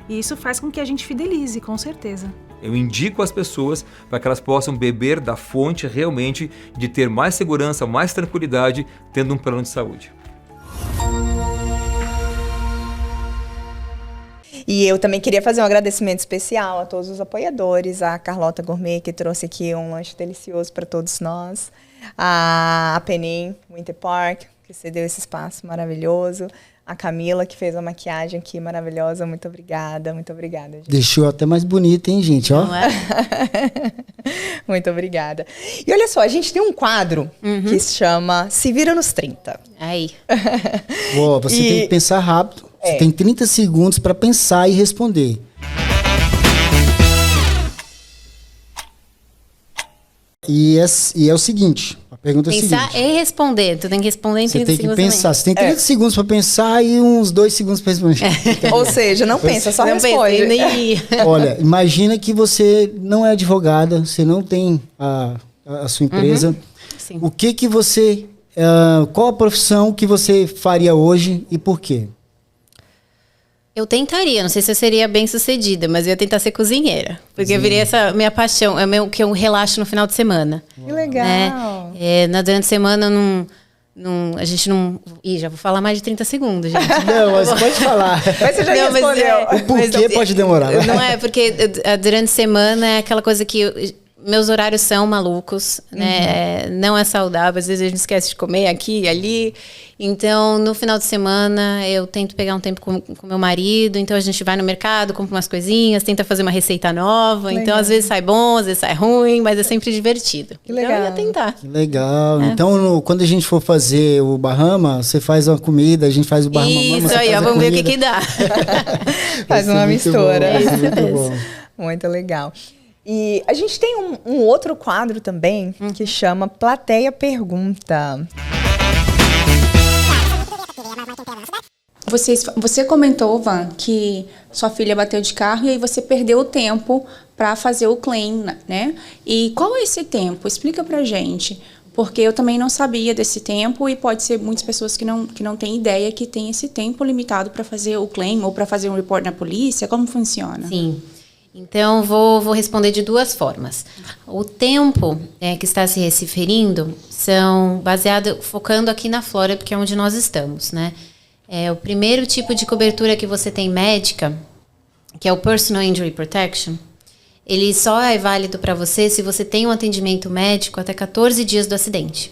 Speaker 6: E isso faz com que a gente fidelize, com certeza.
Speaker 7: Eu indico as pessoas para que elas possam beber da fonte realmente de ter mais segurança, mais tranquilidade, tendo um plano de saúde.
Speaker 2: E eu também queria fazer um agradecimento especial a todos os apoiadores, a Carlota Gourmet, que trouxe aqui um lanche delicioso para todos nós, a Penin Winter Park, que cedeu esse espaço maravilhoso, a Camila, que fez a maquiagem aqui maravilhosa. Muito obrigada, gente.
Speaker 1: Deixou até mais bonita, hein, gente? Ó.
Speaker 3: Não é?
Speaker 2: Muito obrigada. E olha só, a gente tem um quadro que se chama Se Vira nos 30.
Speaker 3: Aí.
Speaker 1: Ó, você tem que pensar rápido. Você tem 30 segundos para pensar e responder. E é o seguinte, a pergunta é a seguinte.
Speaker 3: Pensar e responder. Tu tem que responder em 30 segundos.
Speaker 1: Você tem que pensar. Você tem 30 segundos para pensar e uns 2 segundos para responder.
Speaker 2: Ou seja, não pensa, só responde.
Speaker 1: Olha, imagina que você não é advogada, você não tem a sua empresa.
Speaker 3: Sim.
Speaker 1: O que você... qual a profissão que você faria hoje e por quê?
Speaker 3: Eu tentaria, não sei se eu seria bem sucedida, mas eu ia tentar ser cozinheira. Porque eu virei essa minha paixão, é o que eu relaxo no final de semana.
Speaker 2: Que legal.
Speaker 3: Né? Durante a semana a gente não... Ih, já vou falar mais de 30 segundos, gente.
Speaker 1: Não, mas pode falar.
Speaker 2: Mas você já respondeu.
Speaker 1: O porquê pode demorar. Né?
Speaker 3: Não é, porque durante a semana é aquela coisa que... Meus horários são malucos, né? Não é saudável, às vezes a gente esquece de comer aqui e ali. Então, no final de semana, eu tento pegar um tempo com meu marido. Então, a gente vai no mercado, compra umas coisinhas, tenta fazer uma receita nova. Legal. Então, às vezes sai bom, às vezes sai ruim, mas é sempre divertido.
Speaker 2: Que legal.
Speaker 3: Então, eu ia tentar.
Speaker 1: Que legal. Então, quando a gente for fazer o Bahama, você faz uma comida, a gente faz o Bahama.
Speaker 3: Isso aí, vamos ver o que dá.
Speaker 2: Faz uma mistura.
Speaker 1: Bom, muito bom.
Speaker 2: Muito legal. E a gente tem um outro quadro também que chama Plateia Pergunta.
Speaker 8: Você comentou, Van, que sua filha bateu de carro e aí você perdeu o tempo para fazer o claim, né? E qual é esse tempo? Explica pra gente. Porque eu também não sabia desse tempo e pode ser muitas pessoas que não têm ideia que tem esse tempo limitado para fazer o claim ou para fazer um report na polícia. Como funciona?
Speaker 3: Sim. Então, vou responder de 2 formas. O tempo que está se referindo são focando aqui na Flórida, porque é onde nós estamos, né? O primeiro tipo de cobertura que você tem médica, que é o Personal Injury Protection, ele só é válido para você se você tem um atendimento médico até 14 dias do acidente.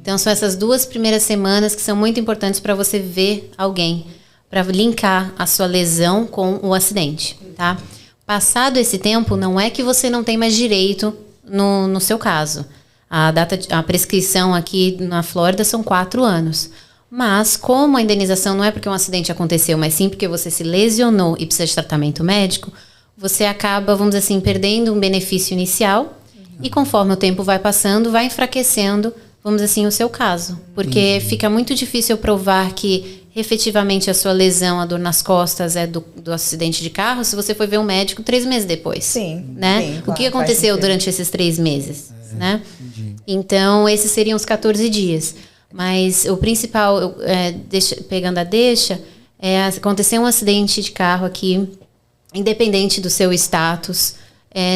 Speaker 3: Então, são essas 2 primeiras semanas que são muito importantes para você ver alguém, para linkar a sua lesão com o acidente, tá? Passado esse tempo, não é que você não tem mais direito no seu caso. A prescrição aqui na Flórida são 4 anos. Mas, como a indenização não é porque um acidente aconteceu, mas sim porque você se lesionou e precisa de tratamento médico, você acaba, vamos dizer assim, perdendo um benefício inicial e conforme o tempo vai passando, vai enfraquecendo, vamos dizer assim, o seu caso. Porque fica muito difícil provar que efetivamente a sua lesão, a dor nas costas é do acidente de carro, se você foi ver um médico 3 meses depois.
Speaker 2: Sim.
Speaker 3: Né?
Speaker 2: Sim,
Speaker 3: o que aconteceu durante esses 3 meses? Né? Então, esses seriam os 14 dias. Mas o principal, pegando a deixa, acontecer um acidente de carro aqui, independente do seu status,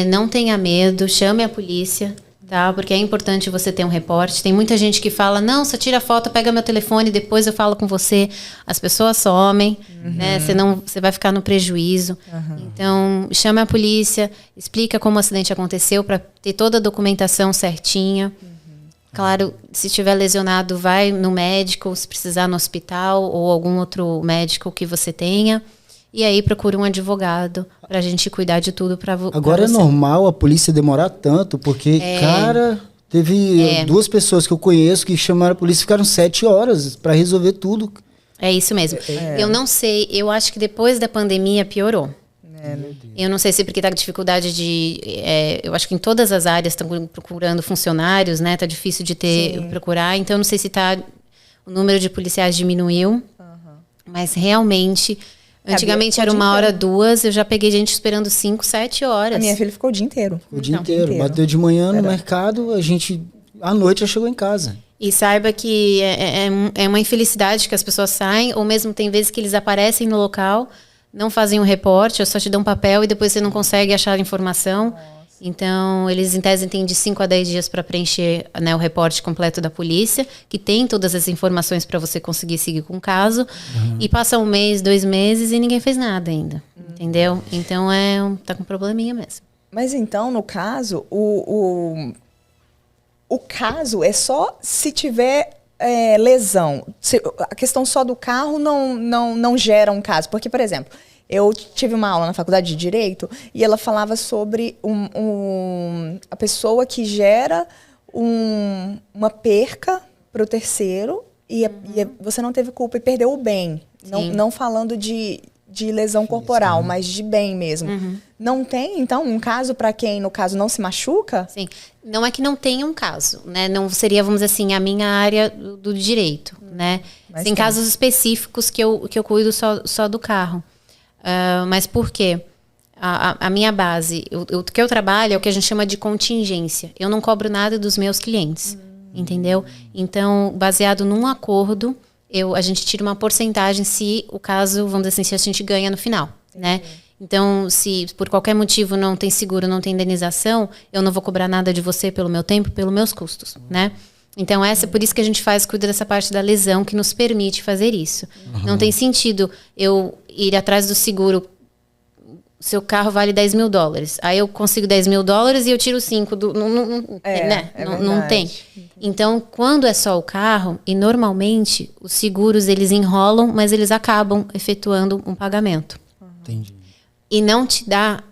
Speaker 3: não tenha medo, chame a polícia. Tá? Porque é importante você ter um reporte. Tem muita gente que fala, não, só tira foto, pega meu telefone, depois eu falo com você. As pessoas somem, né? Você vai ficar no prejuízo. Então, chame a polícia, explica como o acidente aconteceu para ter toda a documentação certinha. Claro, se estiver lesionado, vai no médico, se precisar no hospital ou algum outro médico que você tenha. E aí procura um advogado pra gente cuidar de tudo pra você.
Speaker 1: Agora é normal a polícia demorar tanto, porque, cara, teve 2 pessoas que eu conheço que chamaram a polícia e ficaram 7 horas pra resolver tudo.
Speaker 3: É isso mesmo. Eu não sei, eu acho que depois da pandemia piorou. Eu não sei se porque tá com dificuldade de... eu acho que em todas as áreas estão procurando funcionários, né? Tá difícil de procurar, então eu não sei se o número de policiais diminuiu, mas realmente... Antigamente era 1 hora, 2, eu já peguei gente esperando 5, 7 horas.
Speaker 2: A minha filha ficou o dia inteiro.
Speaker 1: O dia inteiro. Bateu de manhã no mercado, a gente à noite já chegou em casa.
Speaker 3: E saiba que é uma infelicidade que as pessoas saem, ou mesmo tem vezes que eles aparecem no local, não fazem um reporte, ou só te dão um papel e depois você não consegue achar a informação. Nossa. Então, eles em tese têm de 5 a 10 dias para preencher, né, o reporte completo da polícia, que tem todas as informações para você conseguir seguir com o caso. E passa 1 mês, 2 meses e ninguém fez nada ainda. Entendeu? Então, tá com probleminha mesmo.
Speaker 2: Mas então, no caso, o caso é só se tiver lesão. A questão só do carro não gera um caso. Porque, por exemplo, eu tive uma aula na faculdade de Direito e ela falava sobre a pessoa que gera uma perca para o terceiro e você não teve culpa e perdeu o bem. Não falando de lesão corporal, mas de bem mesmo. Não tem, então, um caso para quem, no caso, não se machuca?
Speaker 3: Sim. Não é que não tenha um caso, né? Não seria, vamos dizer assim, a minha área do direito, né? Tem casos específicos que eu cuido só do carro. Mas por quê? A minha base, o que eu trabalho é o que a gente chama de contingência. Eu não cobro nada dos meus clientes, entendeu? Então, baseado num acordo, a gente tira uma porcentagem se o caso, vamos dizer assim, se a gente ganha no final, né? Então, se por qualquer motivo não tem seguro, não tem indenização, eu não vou cobrar nada de você pelo meu tempo, pelos meus custos, né? Então, por isso que a gente cuida dessa parte da lesão que nos permite fazer isso. Não tem sentido eu ir atrás do seguro, seu carro vale $10 mil. Aí eu consigo $10 mil e eu tiro 5 não tem. Então, quando é só o carro, e normalmente os seguros eles enrolam, mas eles acabam efetuando um pagamento.
Speaker 1: Entendi.
Speaker 3: E não te dá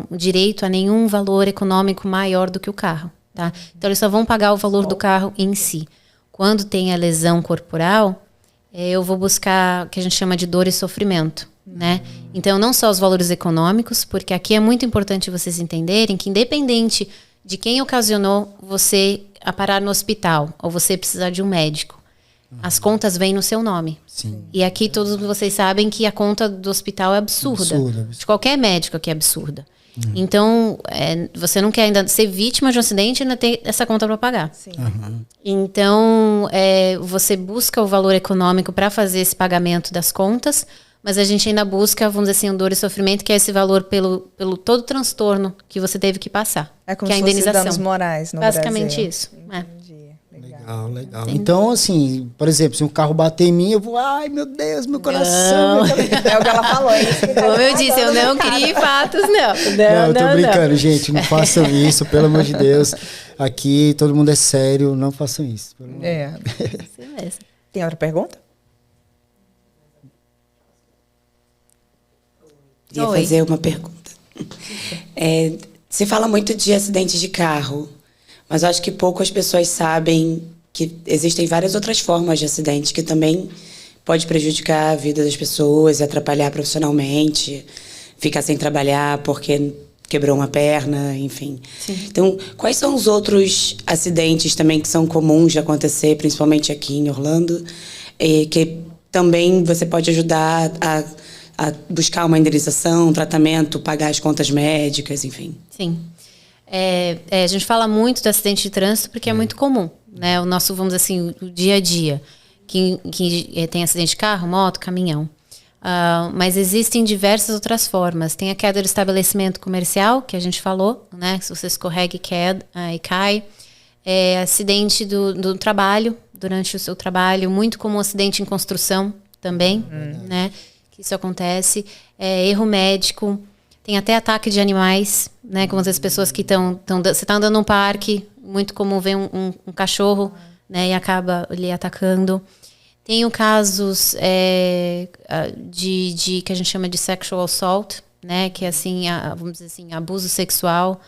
Speaker 3: o direito a nenhum valor econômico maior do que o carro. Tá? Então, eles só vão pagar o valor do carro em si. Quando tem a lesão corporal, eu vou buscar o que a gente chama de dor e sofrimento. Né? Então, não só os valores econômicos, porque aqui é muito importante vocês entenderem que, independente de quem ocasionou você a parar no hospital ou você precisar de um médico, as contas vêm no seu nome.
Speaker 1: Sim.
Speaker 3: E aqui todos vocês sabem que a conta do hospital é absurda. De qualquer médico aqui é absurda. Então, você não quer ainda ser vítima de um acidente e ainda ter essa conta para pagar.
Speaker 2: Sim.
Speaker 3: Então, você busca o valor econômico para fazer esse pagamento das contas, mas a gente ainda busca, vamos dizer assim, dor e sofrimento, que é esse valor pelo todo o transtorno que você teve que passar.
Speaker 2: É como
Speaker 3: que é a
Speaker 2: se fosse
Speaker 3: indenização.
Speaker 2: danos morais no
Speaker 3: Basicamente
Speaker 2: Brasil.
Speaker 3: isso.
Speaker 2: Entendi.
Speaker 1: Legal. Então, assim, por exemplo, se um carro bater em mim, eu vou, ai, meu Deus, meu coração.
Speaker 2: É o que ela falou.
Speaker 3: Como eu disse, eu não crie fatos, não.
Speaker 1: Eu tô brincando, gente, não façam isso, pelo amor de Deus. Aqui, todo mundo é sério, não façam isso.
Speaker 3: Isso mesmo.
Speaker 2: Tem outra pergunta?
Speaker 9: Queria fazer uma pergunta. Se fala muito de acidentes de carro, mas eu acho que poucas pessoas sabem que existem várias outras formas de acidente que também pode prejudicar a vida das pessoas, atrapalhar profissionalmente, ficar sem trabalhar porque quebrou uma perna, enfim. Sim. Então, quais são os outros acidentes também que são comuns de acontecer, principalmente aqui em Orlando, que também você pode ajudar a buscar uma indenização, um tratamento, pagar as contas médicas, enfim?
Speaker 3: Sim. A gente fala muito do acidente de trânsito porque é muito comum, né? O nosso, vamos dizer assim, o dia a dia. Que tem acidente de carro, moto, caminhão. Mas existem diversas outras formas. Tem a queda do estabelecimento comercial, que a gente falou, né? Se você escorrega e cai. Acidente do trabalho, durante o seu trabalho. Muito comum acidente em construção também, né? Que isso acontece. Erro médico. Tem até ataque de animais, né? Como as pessoas que você está andando num parque, muito comum ver um cachorro, né? E acaba lhe atacando. Tenho casos de que a gente chama de sexual assault, né? Que é assim, vamos dizer assim, abuso sexual,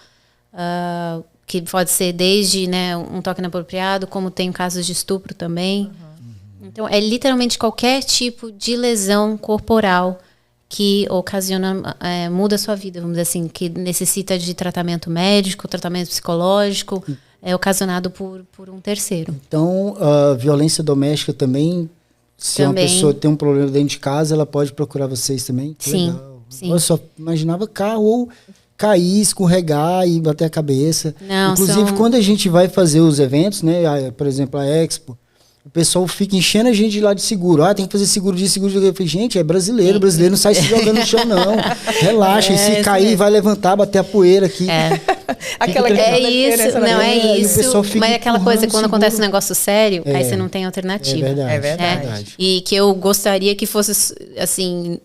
Speaker 3: que pode ser desde, né, um toque inapropriado, como tem casos de estupro também. Então, é literalmente qualquer tipo de lesão corporal que ocasiona, muda a sua vida, vamos dizer assim, que necessita de tratamento médico, tratamento psicológico, ocasionado por um terceiro.
Speaker 1: Então, a violência doméstica também, se uma pessoa tem um problema dentro de casa, ela pode procurar vocês também?
Speaker 3: Sim,
Speaker 1: legal.
Speaker 3: sim.
Speaker 1: Eu só imaginava carro ou cair, escorregar e bater a cabeça.
Speaker 3: Não,
Speaker 1: inclusive, quando a gente vai fazer os eventos, né, por exemplo, a Expo, o pessoal fica enchendo a gente lá de seguro. Tem que fazer seguro disso, seguro daquilo. Eu falei, gente, é brasileiro não sai se jogando no chão, não. Relaxa, se cair, vai levantar, bater a poeira aqui.
Speaker 3: É isso, não é isso. Mas é aquela coisa, quando acontece um negócio sério, aí você não tem alternativa.
Speaker 1: É verdade.
Speaker 3: E que eu gostaria que fosse, assim...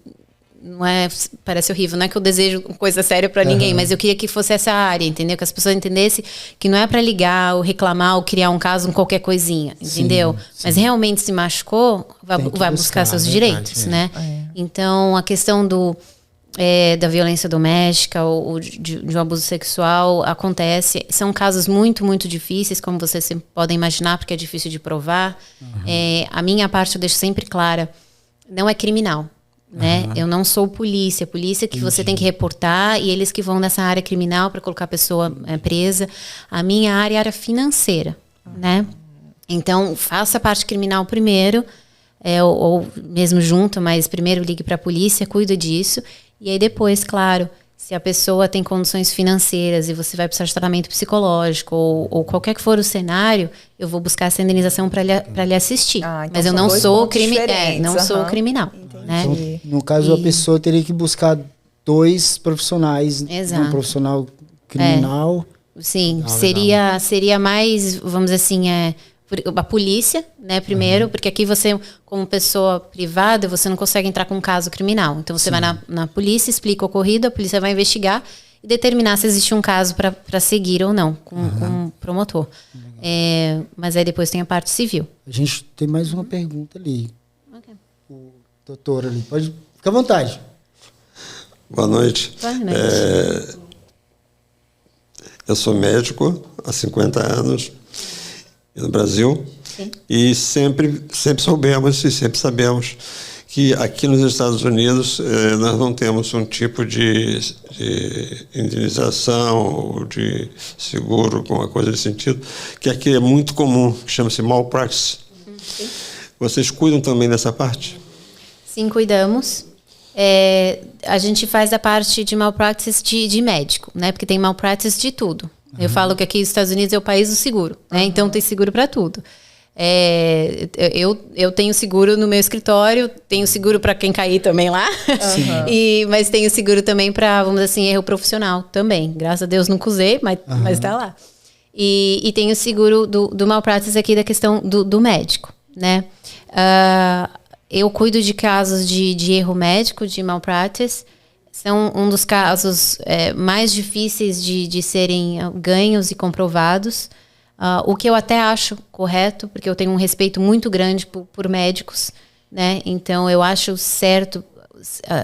Speaker 3: Não é, parece horrível, não é que eu desejo coisa séria pra ninguém, mas eu queria que fosse essa área, entendeu? Que as pessoas entendessem que não é pra ligar ou reclamar ou criar um caso com qualquer coisinha, entendeu? Sim. Mas realmente se machucou, vai buscar seus direitos, né? Então, a questão da violência doméstica ou de um abuso sexual acontece. São casos muito, muito difíceis, como vocês podem imaginar, porque é difícil de provar. A minha parte eu deixo sempre clara, não é criminal. Né? Eu não sou polícia que você tem que reportar e eles que vão nessa área criminal para colocar a pessoa presa. A minha área é área financeira, né? Então faça a parte criminal primeiro, ou mesmo junto, mas primeiro ligue para a polícia, cuida disso e aí depois, claro, se a pessoa tem condições financeiras e você vai precisar de tratamento psicológico ou qualquer que for o cenário, eu vou buscar essa indenização para lhe assistir. Então mas eu não sou sou criminal. Né?
Speaker 1: Então, no caso, a pessoa teria que buscar 2 profissionais.
Speaker 3: Exato.
Speaker 1: Um profissional criminal.
Speaker 3: Sim, seria mais, vamos dizer assim, a polícia, né, primeiro, porque aqui você, como pessoa privada, você não consegue entrar com um caso criminal. Então você vai na polícia, explica o ocorrido, a polícia vai investigar e determinar se existe um caso para seguir ou não com o promotor. Mas aí depois tem a parte civil.
Speaker 1: A gente tem mais uma pergunta ali. O doutor ali, pode ficar à vontade.
Speaker 10: Boa noite.
Speaker 3: Boa noite.
Speaker 10: Eu sou médico há 50 anos no Brasil.
Speaker 3: Sim.
Speaker 10: E sempre soubemos e sempre sabemos que aqui nos Estados Unidos nós não temos um tipo de indenização ou de seguro, alguma coisa nesse sentido, que aqui é muito comum, que chama-se malpractice.
Speaker 3: Sim.
Speaker 10: Vocês cuidam também dessa parte?
Speaker 3: Sim, cuidamos. A gente faz a parte de malpractice de médico, né? Porque tem malpractice de tudo. Eu falo que aqui nos Estados Unidos é o país do seguro, né? Então tem seguro para tudo. Eu tenho seguro no meu escritório, tenho seguro para quem cair também lá, mas tenho seguro também para, vamos dizer assim, erro profissional também. Graças a Deus nunca usei, mas está lá. E tenho seguro do malpractice aqui da questão do médico, né? Eu cuido de casos de erro médico, de malpractice. São um dos casos mais difíceis de serem ganhos e comprovados. O que eu até acho correto, porque eu tenho um respeito muito grande por médicos, né? Então, eu acho certo.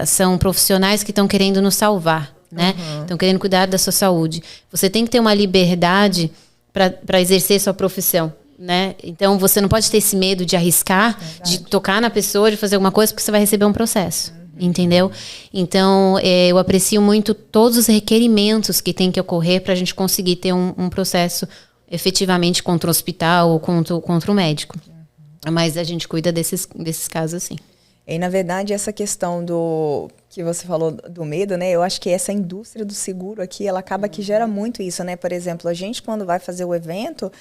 Speaker 3: São profissionais que estão querendo nos salvar, né? Estão querendo cuidar da sua saúde. Você tem que ter uma liberdade para exercer sua profissão. Né? Então você não pode ter esse medo de arriscar, de tocar na pessoa, de fazer alguma coisa, porque você vai receber um processo, entendeu? Então eu aprecio muito todos os requerimentos que tem que ocorrer para a gente conseguir ter um processo efetivamente contra o hospital ou contra o médico. Mas a gente cuida desses casos, sim.
Speaker 2: E, na verdade, essa questão que você falou do medo, né? Eu acho que essa indústria do seguro aqui, ela acaba que gera muito isso, né? Por exemplo, a gente, quando vai fazer o evento,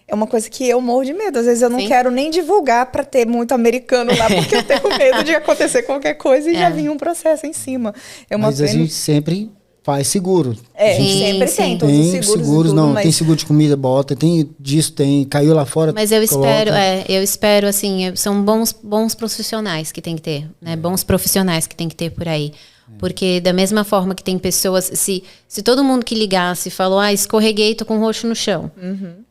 Speaker 2: é uma coisa que eu morro de medo. Às vezes eu não quero nem divulgar para ter muito americano lá, porque eu tenho medo de acontecer qualquer coisa e já vir um processo em cima.
Speaker 1: Mas a gente sempre faz seguro.
Speaker 2: Sempre tem. Todos os seguros
Speaker 1: tudo, tem seguro de comida, bota, tem disso, caiu lá fora.
Speaker 3: Mas eu espero, assim, são bons profissionais que tem que ter, né? Bons profissionais que tem que ter por aí. Porque da mesma forma que tem pessoas, se todo mundo que ligasse falou, escorreguei, tô com roxo no chão.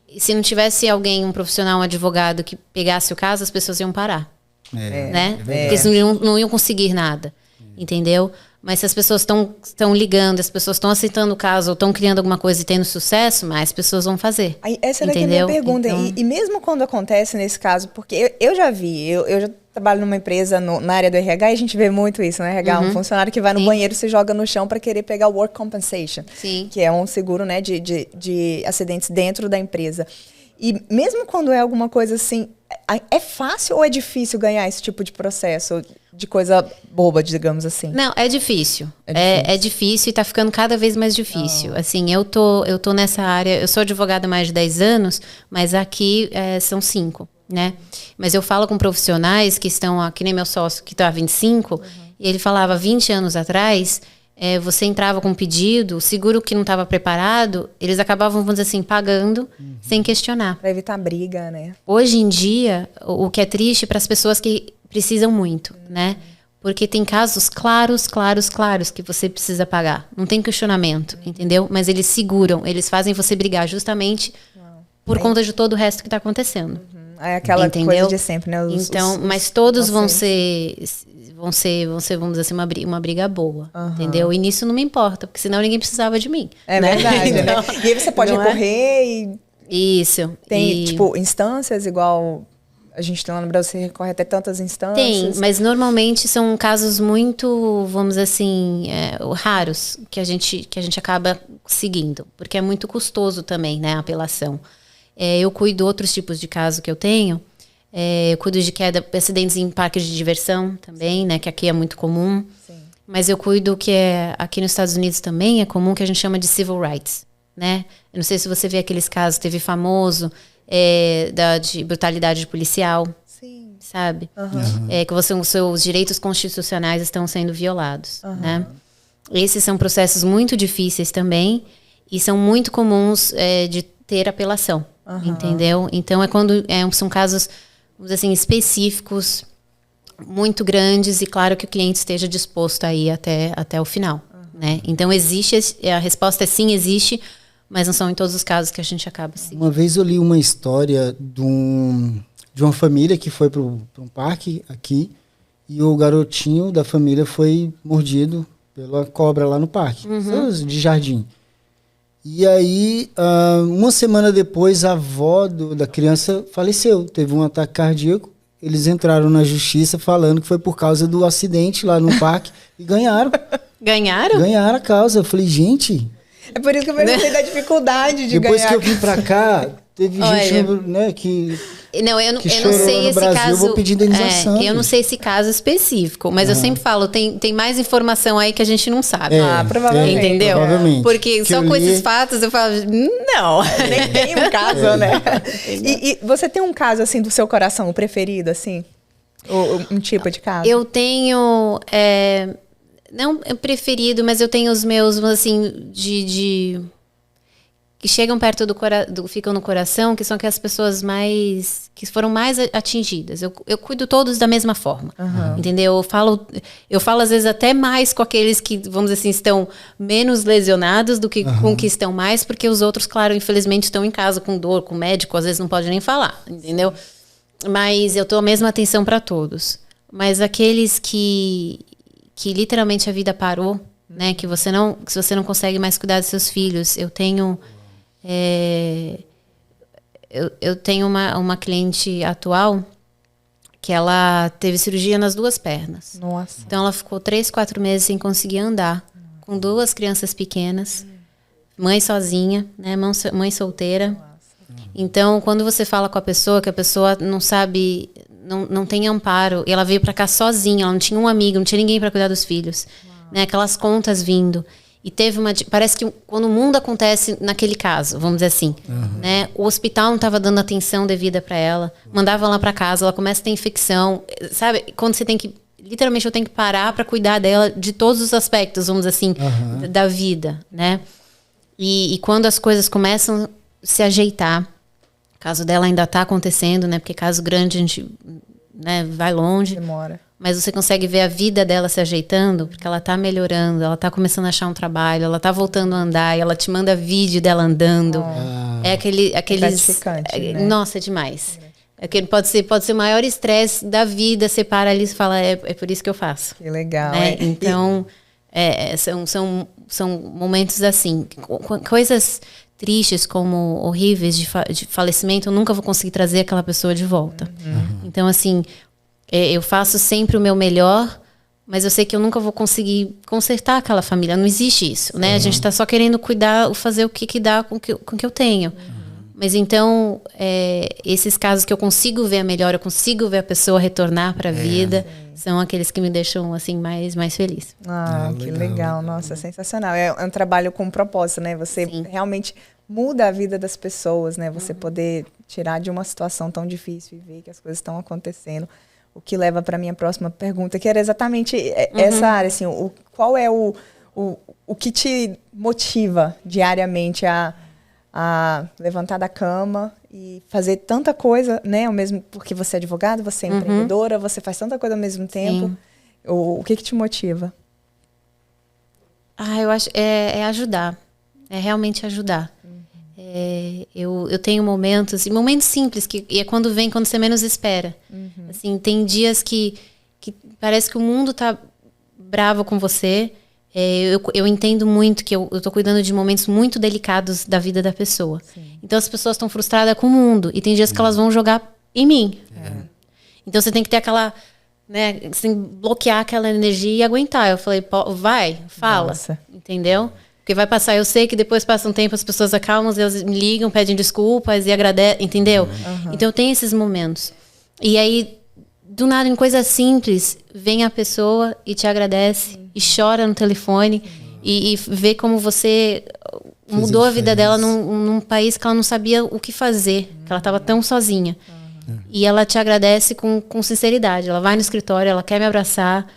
Speaker 3: E se não tivesse alguém, um profissional, um advogado que pegasse o caso, as pessoas iam parar. Né? Porque eles não iam conseguir nada. Entendeu? Mas se as pessoas estão ligando, as pessoas estão aceitando o caso ou estão criando alguma coisa e tendo sucesso, mais pessoas vão fazer.
Speaker 2: Essa era a minha pergunta. Então... E mesmo quando acontece nesse caso, porque eu já vi, eu já trabalho numa empresa na área do RH e a gente vê muito isso, né? RH, um funcionário que vai no banheiro, se joga no chão para querer pegar o work compensation, que é um seguro, né, de acidentes dentro da empresa. E mesmo quando é alguma coisa assim, é fácil ou é difícil ganhar esse tipo de processo? de coisa boba, digamos assim.
Speaker 3: Não, é difícil. É difícil e tá ficando cada vez mais difícil. Assim, eu tô nessa área, eu sou advogada há mais de 10 anos, mas aqui são 5, né? Mas eu falo com profissionais que estão, que nem meu sócio, que está há 25, e ele falava, 20 anos atrás, você entrava com um pedido, o seguro que não estava preparado, eles acabavam, vamos dizer assim, pagando sem questionar.
Speaker 2: Para evitar briga, né?
Speaker 3: Hoje em dia, o que é triste para as pessoas que precisam muito, né? Porque tem casos claros que você precisa pagar. Não tem questionamento, entendeu? Mas eles seguram, eles fazem você brigar justamente por conta de todo o resto que está acontecendo.
Speaker 2: É aquela coisa de sempre, né?
Speaker 3: Mas todos vão ser, vamos dizer assim, uma briga boa, entendeu? E nisso não me importa, porque senão ninguém precisava de mim.
Speaker 2: É, né? Verdade, então, né? E aí você pode recorrer e...
Speaker 3: Isso.
Speaker 2: Tem, tipo, instâncias igual... A gente tem lá no Brasil, você recorre até tantas instâncias.
Speaker 3: Tem, mas normalmente são casos muito, vamos dizer assim, raros que a gente acaba seguindo, porque é muito custoso também, né, a apelação. Eu cuido de outros tipos de casos que eu tenho. Eu cuido de queda, acidentes em parques de diversão também, né, que aqui é muito comum. Sim. Mas eu cuido que aqui nos Estados Unidos também é comum, que a gente chama de civil rights, né? Eu não sei se você vê aqueles casos, teve famoso... de brutalidade policial, sim, sabe? Que os seus direitos constitucionais estão sendo violados, né? Esses são processos muito difíceis também e são muito comuns de ter apelação, entendeu? Então quando são casos, vamos dizer assim, específicos, muito grandes e claro que o cliente esteja disposto a ir até o final, né? Então a resposta é sim, existe, mas não são em todos os casos que a gente acaba seguindo.
Speaker 1: Uma vez eu li uma história de uma família que foi para um parque aqui e o garotinho da família foi mordido pela cobra lá no parque, de jardim. E aí, uma semana depois, a avó da criança faleceu, teve um ataque cardíaco. Eles entraram na justiça falando que foi por causa do acidente lá no parque e ganharam.
Speaker 3: Ganharam?
Speaker 1: Ganharam a causa. Eu falei, gente...
Speaker 2: É por isso que eu perguntei da dificuldade de
Speaker 1: Depois
Speaker 2: ganhar.
Speaker 1: Depois que eu vim pra cá, teve gente, né, que...
Speaker 3: Não, eu não sei esse
Speaker 1: Brasil,
Speaker 3: caso.
Speaker 1: Eu vou pedir indenização.
Speaker 3: Eu não sei esse caso específico, mas eu sempre falo, tem mais informação aí que a gente não sabe.
Speaker 2: Provavelmente.
Speaker 3: Entendeu?
Speaker 1: Provavelmente.
Speaker 3: Porque só com esses fatos eu falo, não.
Speaker 2: Nem tem um caso, né? E você tem um caso, assim, do seu coração, o preferido, assim? Ou um tipo de caso?
Speaker 3: Eu tenho... não preferido, mas eu tenho os meus, assim, que chegam perto ficam no coração, que são aquelas pessoas que foram mais atingidas. Eu cuido todos da mesma forma, entendeu? Eu falo às vezes até mais com aqueles que, vamos dizer assim, estão menos lesionados do que com que estão mais, porque os outros, claro, infelizmente estão em casa com dor, com médico, às vezes não pode nem falar, entendeu? Mas eu dou a mesma atenção para todos. Mas aqueles que literalmente a vida parou, né? Que você não consegue mais cuidar dos seus filhos. Eu tenho uma cliente atual que ela teve cirurgia nas 2 pernas.
Speaker 2: Nossa.
Speaker 3: Então ela ficou 3, 4 meses sem conseguir andar, com 2 crianças pequenas, mãe sozinha, né? Mãe solteira. Então quando você fala com a pessoa, que a pessoa não sabe, não tem amparo, e ela veio para cá sozinha, ela não tinha um amigo, não tinha ninguém para cuidar dos filhos, né? Aquelas contas vindo. E teve parece que quando o mundo acontece naquele caso, vamos dizer assim, né? O hospital não estava dando atenção devida para ela, mandava ela para casa, ela começa a ter infecção, sabe? Quando você tem que, literalmente eu tenho que parar para cuidar dela de todos os aspectos, vamos dizer assim, da vida, né? E quando as coisas começam a se ajeitar, o caso dela ainda está acontecendo, né? Porque caso grande a gente, né, vai longe.
Speaker 2: Demora.
Speaker 3: Mas você consegue ver a vida dela se ajeitando, porque ela tá melhorando, ela tá começando a achar um trabalho, ela tá voltando a andar, e ela te manda vídeo dela andando. É aqueles...
Speaker 2: né?
Speaker 3: Nossa, é demais. Pode ser o maior estresse da vida, você para ali e fala, é por isso que eu faço.
Speaker 2: Que legal.
Speaker 3: Né? Então, são momentos assim, coisas tristes como horríveis de falecimento, eu nunca vou conseguir trazer aquela pessoa de volta. Então, assim... eu faço sempre o meu melhor, mas eu sei que eu nunca vou conseguir consertar aquela família. Não existe isso, né? A gente está só querendo cuidar, fazer o que dá com o que eu tenho. Mas então, esses casos que eu consigo ver a melhora, eu consigo ver a pessoa retornar para a vida, são aqueles que me deixam assim mais feliz.
Speaker 2: Que legal. Nossa, sensacional. É um trabalho com propósito, né? Você realmente muda a vida das pessoas, né? Você poder tirar de uma situação tão difícil e ver que as coisas estão acontecendo. O que leva para a minha próxima pergunta, que era exatamente essa área, assim, qual é o que te motiva diariamente a levantar da cama e fazer tanta coisa, né? Ao mesmo, porque você é advogada, você é empreendedora, você faz tanta coisa ao mesmo tempo. O que te motiva?
Speaker 3: Eu acho é ajudar. É realmente ajudar. Eu tenho momentos simples, que é quando você menos espera. Assim, tem dias que parece que o mundo tá bravo com você. Eu entendo muito que eu tô cuidando de momentos muito delicados da vida da pessoa. Então as pessoas estão frustradas com o mundo. E tem dias que elas vão jogar em mim. Então você tem que ter aquela... né, você tem que bloquear aquela energia e aguentar. Eu falei, vai, fala. Nossa. Entendeu? Porque vai passar, eu sei que depois passa um tempo, as pessoas acalmam, elas me ligam, pedem desculpas e agradecem, entendeu? Então tem esses momentos. E aí, do nada, em coisa simples, vem a pessoa e te agradece e chora no telefone e vê como você mudou a vida dela num país que ela não sabia o que fazer, que ela estava tão sozinha. E ela te agradece com sinceridade. Ela vai no escritório, ela quer me abraçar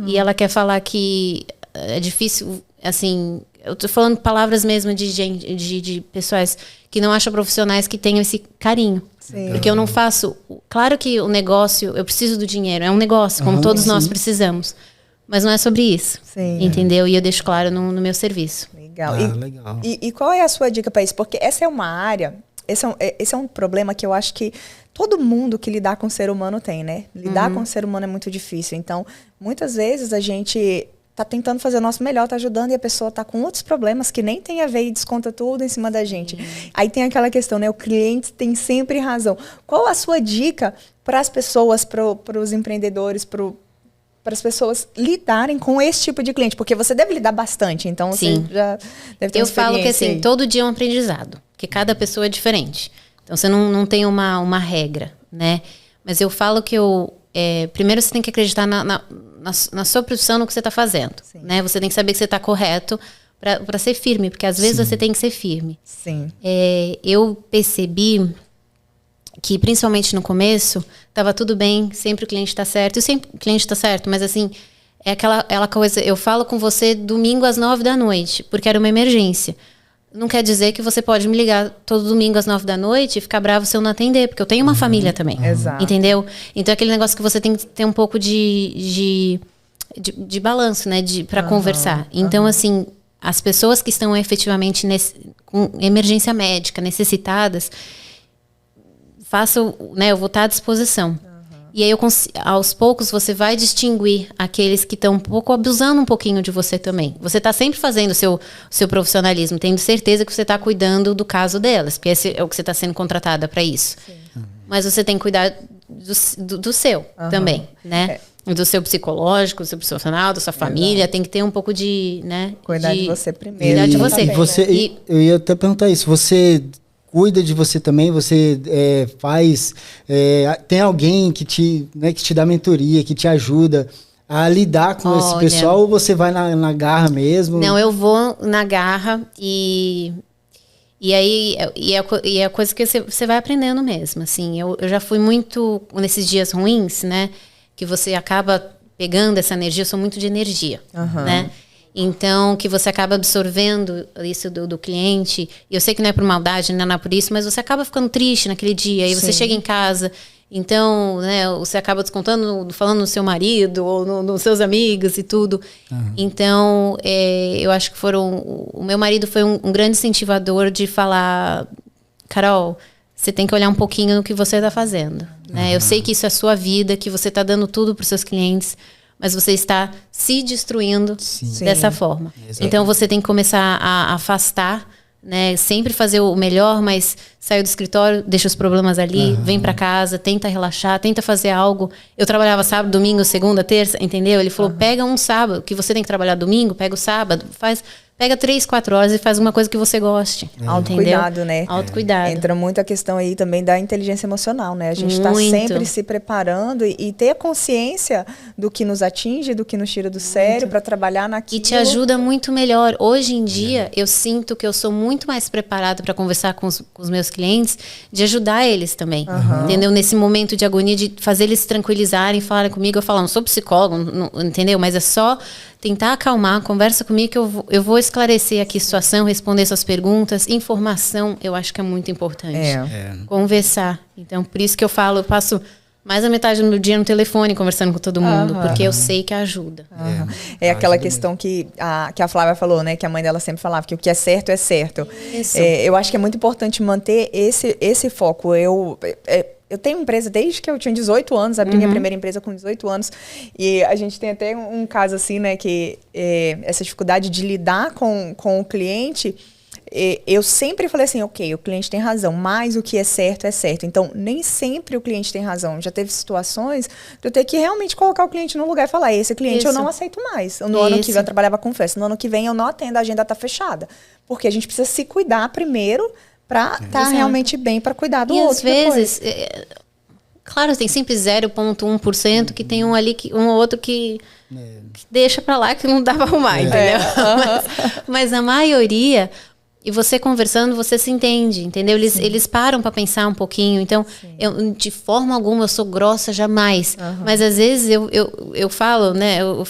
Speaker 3: e ela quer falar que é difícil, assim... Eu tô falando palavras mesmo de gente, de pessoas que não acham profissionais que tenham esse carinho. Porque eu não faço... Claro que o negócio, eu preciso do dinheiro. É um negócio, como todos nós precisamos. Mas não é sobre isso. Entendeu? E eu deixo claro no meu serviço.
Speaker 2: Legal. E qual é a sua dica para isso? Porque essa é uma área... Esse é um problema que eu acho que todo mundo que lidar com o ser humano tem, né? Lidar com o ser humano é muito difícil. Então, muitas vezes a gente... tá tentando fazer o nosso melhor, tá ajudando, e a pessoa tá com outros problemas que nem tem a ver e desconta tudo em cima da gente. Aí tem aquela questão, né? O cliente tem sempre razão. Qual a sua dica para as pessoas, para os empreendedores, para as pessoas lidarem com esse tipo de cliente? Porque você deve lidar bastante, então você já deve ter uma experiência.
Speaker 3: Eu falo que assim, todo dia é um aprendizado, porque cada pessoa é diferente. Então você não tem uma regra, né? Mas eu falo que primeiro você tem que acreditar na sua profissão, no que você está fazendo. Né? Você tem que saber que você está correto para ser firme, porque às vezes você tem que ser firme. Eu percebi que, principalmente no começo, estava tudo bem, sempre o cliente está certo. E sempre o cliente está certo, mas assim, é aquela coisa, eu falo com você domingo às 9 da noite, porque era uma emergência. Não quer dizer que você pode me ligar todo domingo às 9 da noite e ficar bravo se eu não atender, porque eu tenho uma família também. Entendeu? Então é aquele negócio que você tem que ter um pouco de balanço, né? Para conversar. Então, assim, as pessoas que estão efetivamente com emergência médica, necessitadas, façam, né? Eu vou estar à disposição. E aí, aos poucos, você vai distinguir aqueles que estão abusando um pouquinho de você também. Você está sempre fazendo o seu profissionalismo, tendo certeza que você está cuidando do caso delas, porque esse é o que você está sendo contratada para isso. Mas você tem que cuidar do seu também, né? Do seu psicológico, do seu profissional, da sua família. Tem que ter um pouco de... né?
Speaker 2: Cuidar de você primeiro.
Speaker 3: Cuidar de você.
Speaker 1: Eu ia até perguntar isso. Você... cuida de você também, você tem alguém que te dá mentoria, que te ajuda a lidar com esse pessoal, ou você vai na garra mesmo?
Speaker 3: Não, eu vou na garra e aí é a coisa que você vai aprendendo mesmo, assim. Eu já fui muito nesses dias ruins, né, que você acaba pegando essa energia, eu sou muito de energia, né? Então, que você acaba absorvendo isso do cliente. E eu sei que não é por maldade, não é por isso, mas você acaba ficando triste naquele dia. E você chega em casa, então, né, você acaba descontando, falando no seu marido ou nos seus amigos e tudo. Então, eu acho que o meu marido foi um grande incentivador de falar, Carol, você tem que olhar um pouquinho no que você está fazendo. Né? Eu sei que isso é a sua vida, que você está dando tudo para os seus clientes, mas você está se destruindo dessa forma. Então você tem que começar a afastar, né? Sempre fazer o melhor, mas sai do escritório, deixa os problemas ali, vem para casa, tenta relaxar, tenta fazer algo. Eu trabalhava sábado, domingo, segunda, terça, entendeu? Ele falou, pega um sábado, que você tem que trabalhar domingo, pega o sábado, Pega 3, 4 horas e faz uma coisa que você goste.
Speaker 2: Autocuidado, né?
Speaker 3: Autocuidado.
Speaker 2: Entra muito a questão aí também da inteligência emocional, né? A gente está sempre se preparando e ter a consciência do que nos atinge, do que nos tira do sério, para trabalhar naquilo.
Speaker 3: E te ajuda muito melhor. Hoje em dia, eu sinto que eu sou muito mais preparada para conversar com os meus clientes, de ajudar eles também. Entendeu? Nesse momento de agonia, de fazer eles se tranquilizarem, falarem comigo. Eu falo, não sou psicólogo, entendeu? Mas é só tentar acalmar, conversa comigo que eu vou esclarecer aqui a situação, responder suas perguntas. Informação, eu acho que é muito importante. Conversar. Então, por isso que eu falo, eu passo mais da metade do meu dia no telefone conversando com todo mundo, porque eu sei que ajuda.
Speaker 2: É aquela questão que a Flávia falou, né? Que a mãe dela sempre falava, que o que é certo é certo.
Speaker 3: Isso.
Speaker 2: Eu acho que é muito importante manter esse foco. Eu tenho empresa desde que eu tinha 18 anos, abri minha primeira empresa com 18 anos, e a gente tem até um caso assim, né, que essa dificuldade de lidar com o cliente, eu sempre falei assim, ok, o cliente tem razão, mas o que é certo é certo. Então, nem sempre o cliente tem razão. Já teve situações de eu ter que realmente colocar o cliente no lugar e falar, esse cliente eu não aceito mais. No ano que vem eu trabalhava com festa, no ano que vem eu não atendo, a agenda está fechada. Porque a gente precisa se cuidar primeiro para estar realmente bem, para cuidar do outro.
Speaker 3: E às vezes, claro, tem sempre 0,1% que tem um ali, um outro que deixa para lá, que não dá para arrumar, entendeu? Mas a maioria, e você conversando, você se entende, entendeu? Eles param para pensar um pouquinho. Então, de forma alguma eu sou grossa, jamais. Mas às vezes eu falo, né? Eu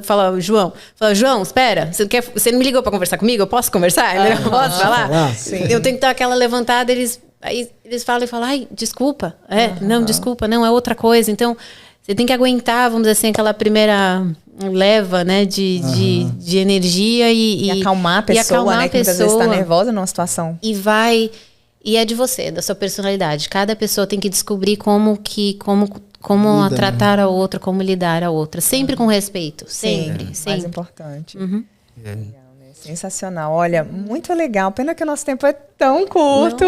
Speaker 3: falo, João, espera, você não me ligou para conversar comigo? Eu posso conversar? Posso falar? Eu tenho que dar aquela levantada, aí eles falam, ai, desculpa. Desculpa, não, é outra coisa. Então, você tem que aguentar, vamos dizer assim, aquela primeira leva, né, de energia e
Speaker 2: acalmar a pessoa, né, que muitas vezes está nervosa numa situação.
Speaker 3: E é de você, da sua personalidade. Cada pessoa tem que descobrir como tratar a outra, como lidar a outra. Sempre com respeito. Sempre.
Speaker 2: Mais importante. Sensacional. Olha, muito legal. Pena que o nosso tempo é tão curto.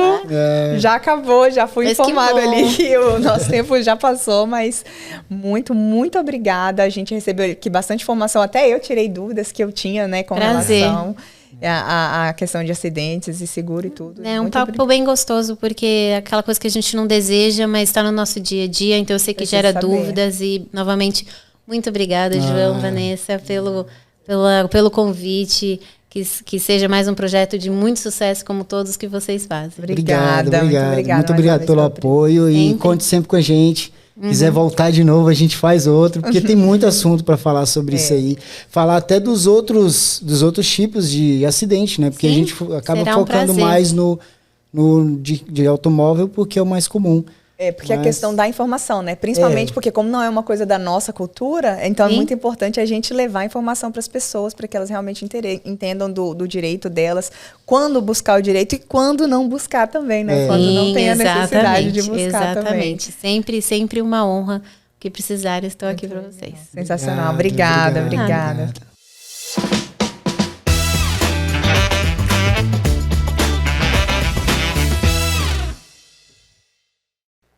Speaker 2: Já acabou, já fui informada ali que o nosso tempo já passou, mas muito, muito obrigada. A gente recebeu aqui bastante informação. Até eu tirei dúvidas que eu tinha, né, com relação a questão de acidentes e seguro e tudo.
Speaker 3: É um papo bem gostoso, porque é aquela coisa que a gente não deseja, mas está no nosso dia a dia. Então eu sei que gera dúvidas e, novamente, muito obrigada, João, Vanessa, pelo convite. Que seja mais um projeto de muito sucesso, como todos que vocês fazem.
Speaker 2: Obrigada.
Speaker 1: Muito obrigado pelo apoio e conte sempre com a gente. Quiser voltar de novo, a gente faz outro, porque tem muito assunto para falar sobre isso aí. Falar até dos outros tipos de acidente, né? Porque a gente acaba focando mais de automóvel, porque é o mais comum.
Speaker 2: Porque a questão da informação, né? Principalmente porque como não é uma coisa da nossa cultura, então é muito importante a gente levar a informação para as pessoas, para que elas realmente entendam do direito delas, quando buscar o direito e quando não buscar também, né? Quando não tem a necessidade de buscar também.
Speaker 3: Sempre uma honra. O que precisarem, estou aqui para vocês.
Speaker 2: Sensacional. Obrigada.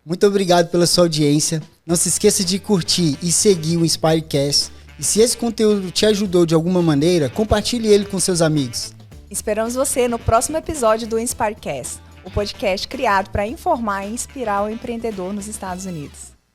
Speaker 1: Muito obrigado pela sua audiência. Não se esqueça de curtir e seguir o Inspirecast. E se esse conteúdo te ajudou de alguma maneira, compartilhe ele com seus amigos.
Speaker 2: Esperamos você no próximo episódio do Inspirecast, o podcast criado para informar e inspirar o empreendedor nos Estados Unidos.